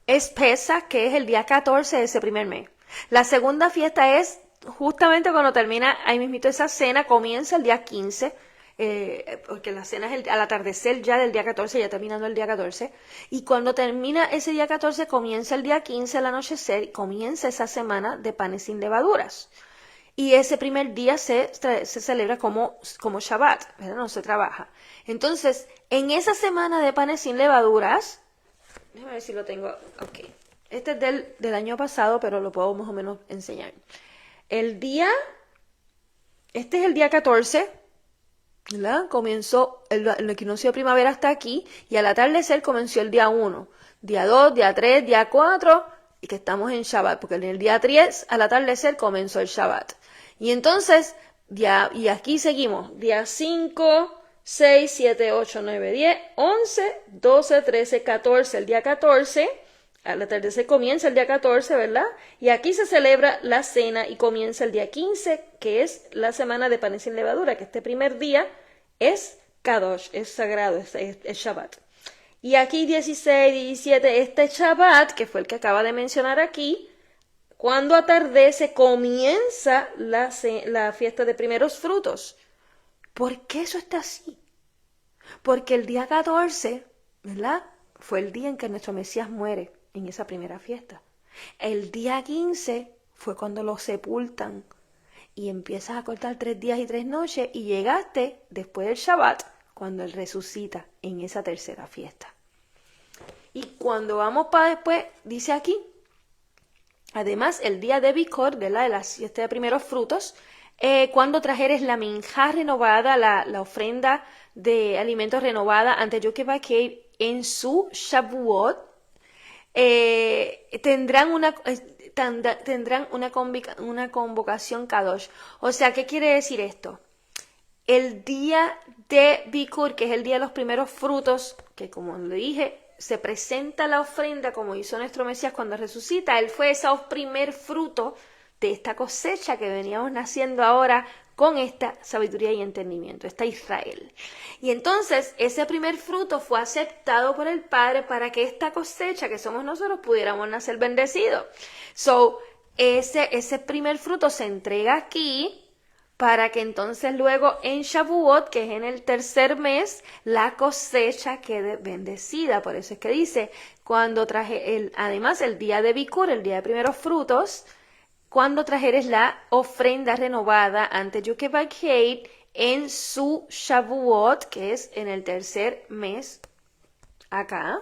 es Pesach, que es el día 14 de ese primer mes. La segunda fiesta es justamente cuando termina, ahí mismito esa cena, comienza el día 15, porque la cena es al atardecer ya del día 14, ya terminando el día 14, y cuando termina ese día 14, comienza el día 15 al anochecer, comienza esa semana de panes sin levaduras. Y ese primer día se celebra como Shabbat, ¿verdad? No se trabaja. Entonces, en esa semana de panes sin levaduras, déjame ver si lo tengo. Ok. Este es del año pasado, pero lo puedo más o menos enseñar. Este es el día 14, ¿verdad? Comenzó el equinoccio de primavera hasta aquí, y al atardecer comenzó el día 1, día 2, día 3, día 4, y que estamos en Shabbat, porque en el día 3 al atardecer comenzó el Shabbat. Y entonces, y aquí seguimos, día 5, 6, 7, 8, 9, 10, 11, 12, 13, 14, el día 14, al atardecer comienza el día 14, ¿verdad? Y aquí se celebra la cena y comienza el día 15, que es la semana de panes sin levadura, que este primer día es Kadosh, es sagrado, es Shabbat. Y aquí 16, 17, este Shabbat, que fue el que acaba de mencionar aquí, cuando atardece comienza la fiesta de primeros frutos. ¿Por qué eso está así? Porque el día 14, ¿verdad? Fue el día en que nuestro Mesías muere en esa primera fiesta. El día 15 fue cuando lo sepultan y empiezas a contar 3 días y 3 noches y llegaste después del Shabbat cuando Él resucita en esa tercera fiesta. Y cuando vamos para después, dice aquí, además el día de Bicor, de la fiesta de primeros frutos, cuando trajeres la minjá renovada, la ofrenda de alimentos renovada ante Yom Kippur en su Shavuot, tendrán una convocación Kadosh. O sea, ¿qué quiere decir esto? El día de Bikur, que es el día de los primeros frutos, que como le dije, se presenta la ofrenda como hizo nuestro Mesías cuando resucita. Él fue ese primer fruto de esta cosecha que veníamos naciendo ahora con esta sabiduría y entendimiento, esta Israel. Y entonces ese primer fruto fue aceptado por el Padre para que esta cosecha que somos nosotros pudiéramos nacer bendecidos. Ese primer fruto se entrega aquí para que entonces luego en Shavuot, que es en el tercer mes, la cosecha quede bendecida. Por eso es que dice, cuando además el día de Bikur, el día de primeros frutos, cuando trajeres la ofrenda renovada ante Yom Kippur en su Shavuot, que es en el tercer mes, acá,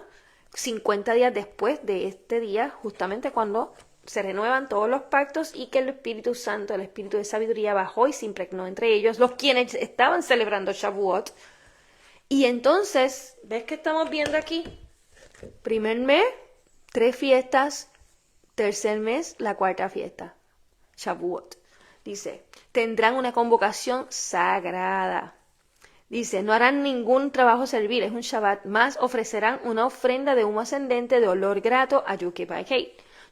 50 días después de este día, justamente cuando se renuevan todos los pactos y que el Espíritu Santo, el Espíritu de sabiduría, bajó y se impregnó entre ellos, los quienes estaban celebrando Shavuot. Y entonces, ¿ves qué estamos viendo aquí? Primer mes, 3 fiestas, tercer mes, la cuarta fiesta, Shavuot. Dice, tendrán una convocación sagrada. Dice, no harán ningún trabajo servil, es un Shabbat, más ofrecerán una ofrenda de humo ascendente de olor grato a Yom Kippur,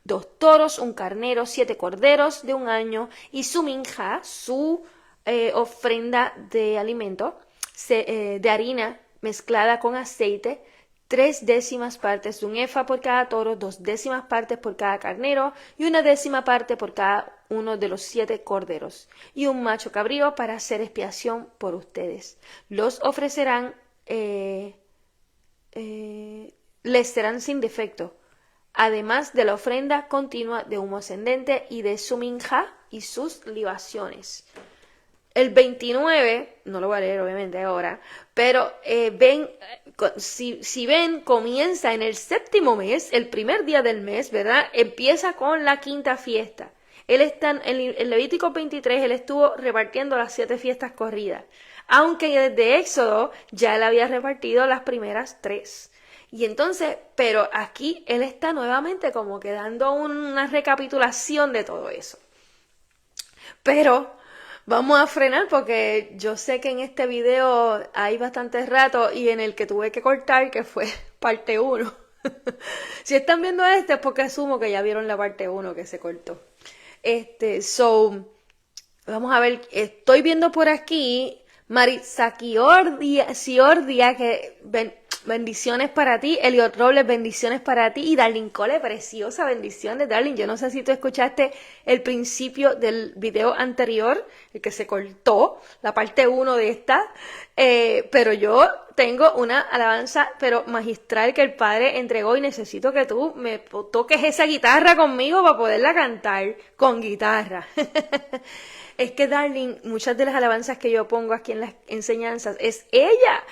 2 toros, un carnero, 7 corderos de un año y su minja, su ofrenda de alimento, de harina mezclada con aceite, 3/10 partes de un efa por cada toro, 2/10 partes por cada carnero y 1/10 parte por cada uno de los 7 corderos, y un macho cabrío para hacer expiación por ustedes. Los ofrecerán, les serán sin defecto, además de la ofrenda continua de humo ascendente y de su minja y sus libaciones. El 29, no lo voy a leer obviamente ahora, pero si ven, comienza en el séptimo mes, el primer día del mes, ¿verdad? Empieza con la quinta fiesta. Él está en Levítico 23, él estuvo repartiendo las 7 fiestas corridas, aunque desde Éxodo ya él había repartido las primeras 3. Y entonces, pero aquí él está nuevamente como que dando una recapitulación de todo eso. Pero vamos a frenar porque yo sé que en este video hay bastante rato y en el que tuve que cortar, que fue parte 1. Si están viendo este es porque asumo que ya vieron la parte 1 que se cortó. Vamos a ver, estoy viendo por aquí Maritza Ciordia, que bendiciones para ti. Eliot Robles, bendiciones para ti. Y Darlene Cole, preciosa, bendiciones, Darlene. Yo no sé si tú escuchaste el principio del video anterior, el que se cortó, la parte 1 de esta, pero yo tengo una alabanza, pero magistral, que el Padre entregó, y necesito que tú me toques esa guitarra conmigo para poderla cantar con guitarra. Es que, Darlene, muchas de las alabanzas que yo pongo aquí en las enseñanzas, es ella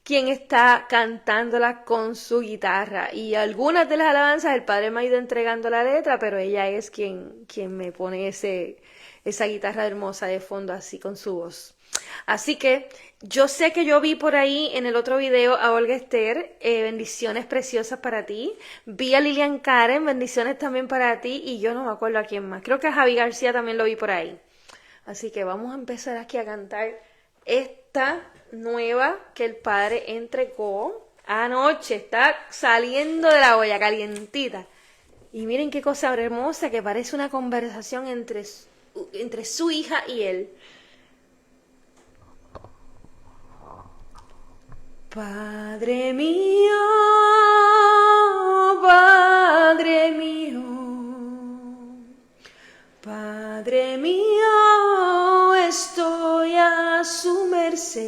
quien está cantándolas con su guitarra. Y algunas de las alabanzas el Padre me ha ido entregando la letra, pero ella es quien me pone esa guitarra hermosa de fondo así con su voz. Así que yo sé que yo vi por ahí en el otro video a Olga Esther, bendiciones preciosas para ti. Vi a Lilian Karen, bendiciones también para ti. Y yo no me acuerdo a quién más. Creo que a Javi García también lo vi por ahí. Así que vamos a empezar aquí a cantar esta nueva que el Padre entregó anoche. Está saliendo de la olla calientita. Y miren qué cosa hermosa, que parece una conversación entre su hija y él. Padre mío, Padre mío, Padre mío, estoy a su merced.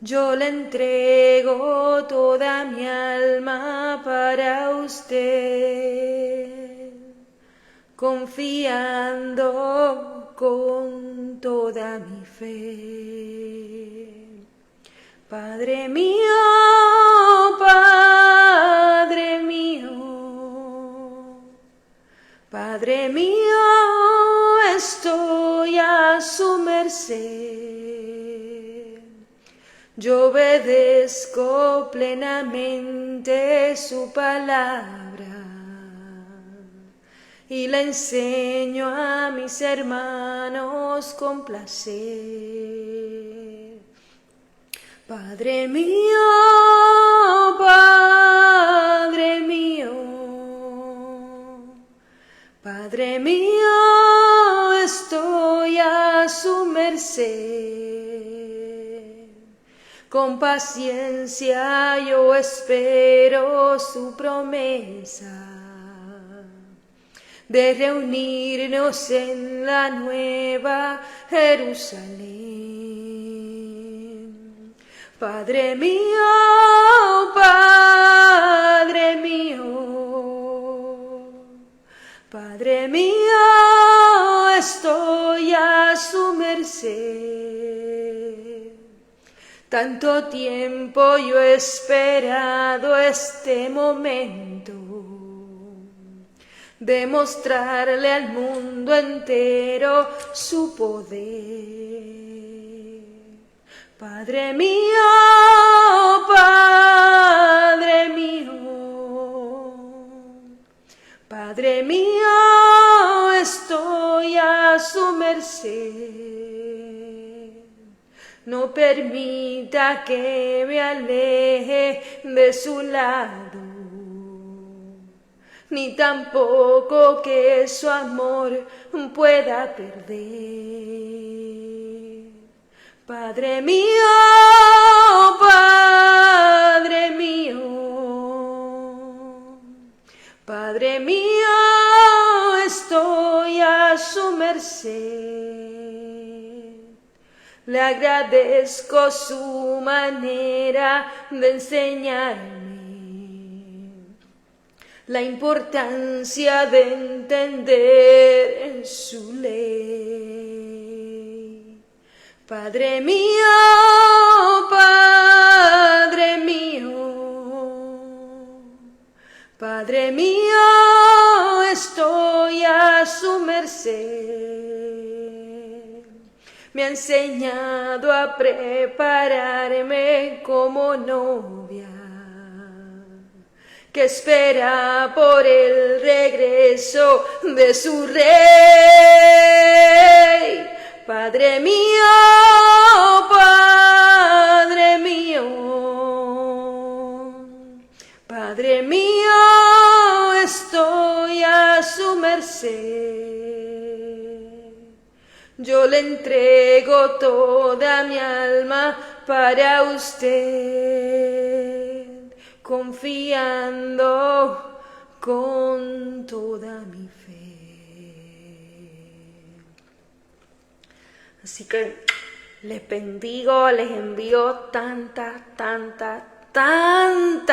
Yo le entrego toda mi alma para usted, confiando con toda mi fe. Padre mío, Padre mío, Padre mío, estoy a su merced. Yo obedezco plenamente su palabra y la enseño a mis hermanos con placer. Padre mío, Padre mío, Padre mío, estoy a su merced. Con paciencia yo espero su promesa de reunirnos en la nueva Jerusalén. Padre mío, Padre mío, Padre mío, estoy a su merced. Tanto tiempo yo he esperado este momento, de mostrarle al mundo entero su poder. Padre mío, Padre mío, Padre mío, estoy a su merced. No permita que me aleje de su lado, ni tampoco que su amor pueda perder. Padre mío, Padre mío, Padre mío, estoy a su merced. Le agradezco su manera de enseñarme la importancia de entender su ley. Padre mío, Padre mío, Padre mío, estoy a su merced. Me ha enseñado a prepararme como novia que espera por el regreso de su rey. Padre mío, Padre mío, Padre mío, estoy a su merced. Yo le entrego toda mi alma para usted, confiando con toda mi fe. Así que les bendigo, les envío tanta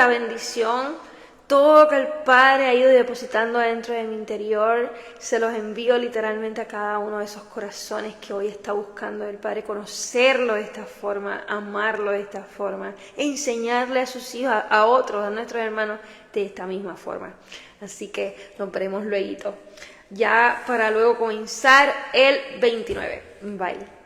bendición. Todo que el Padre ha ido depositando dentro de mi interior, se los envío literalmente a cada uno de esos corazones que hoy está buscando el Padre, conocerlo de esta forma, amarlo de esta forma, enseñarle a sus hijos, a otros, a nuestros hermanos, de esta misma forma. Así que nos veremos luego, ya para luego comenzar el 29. Bye.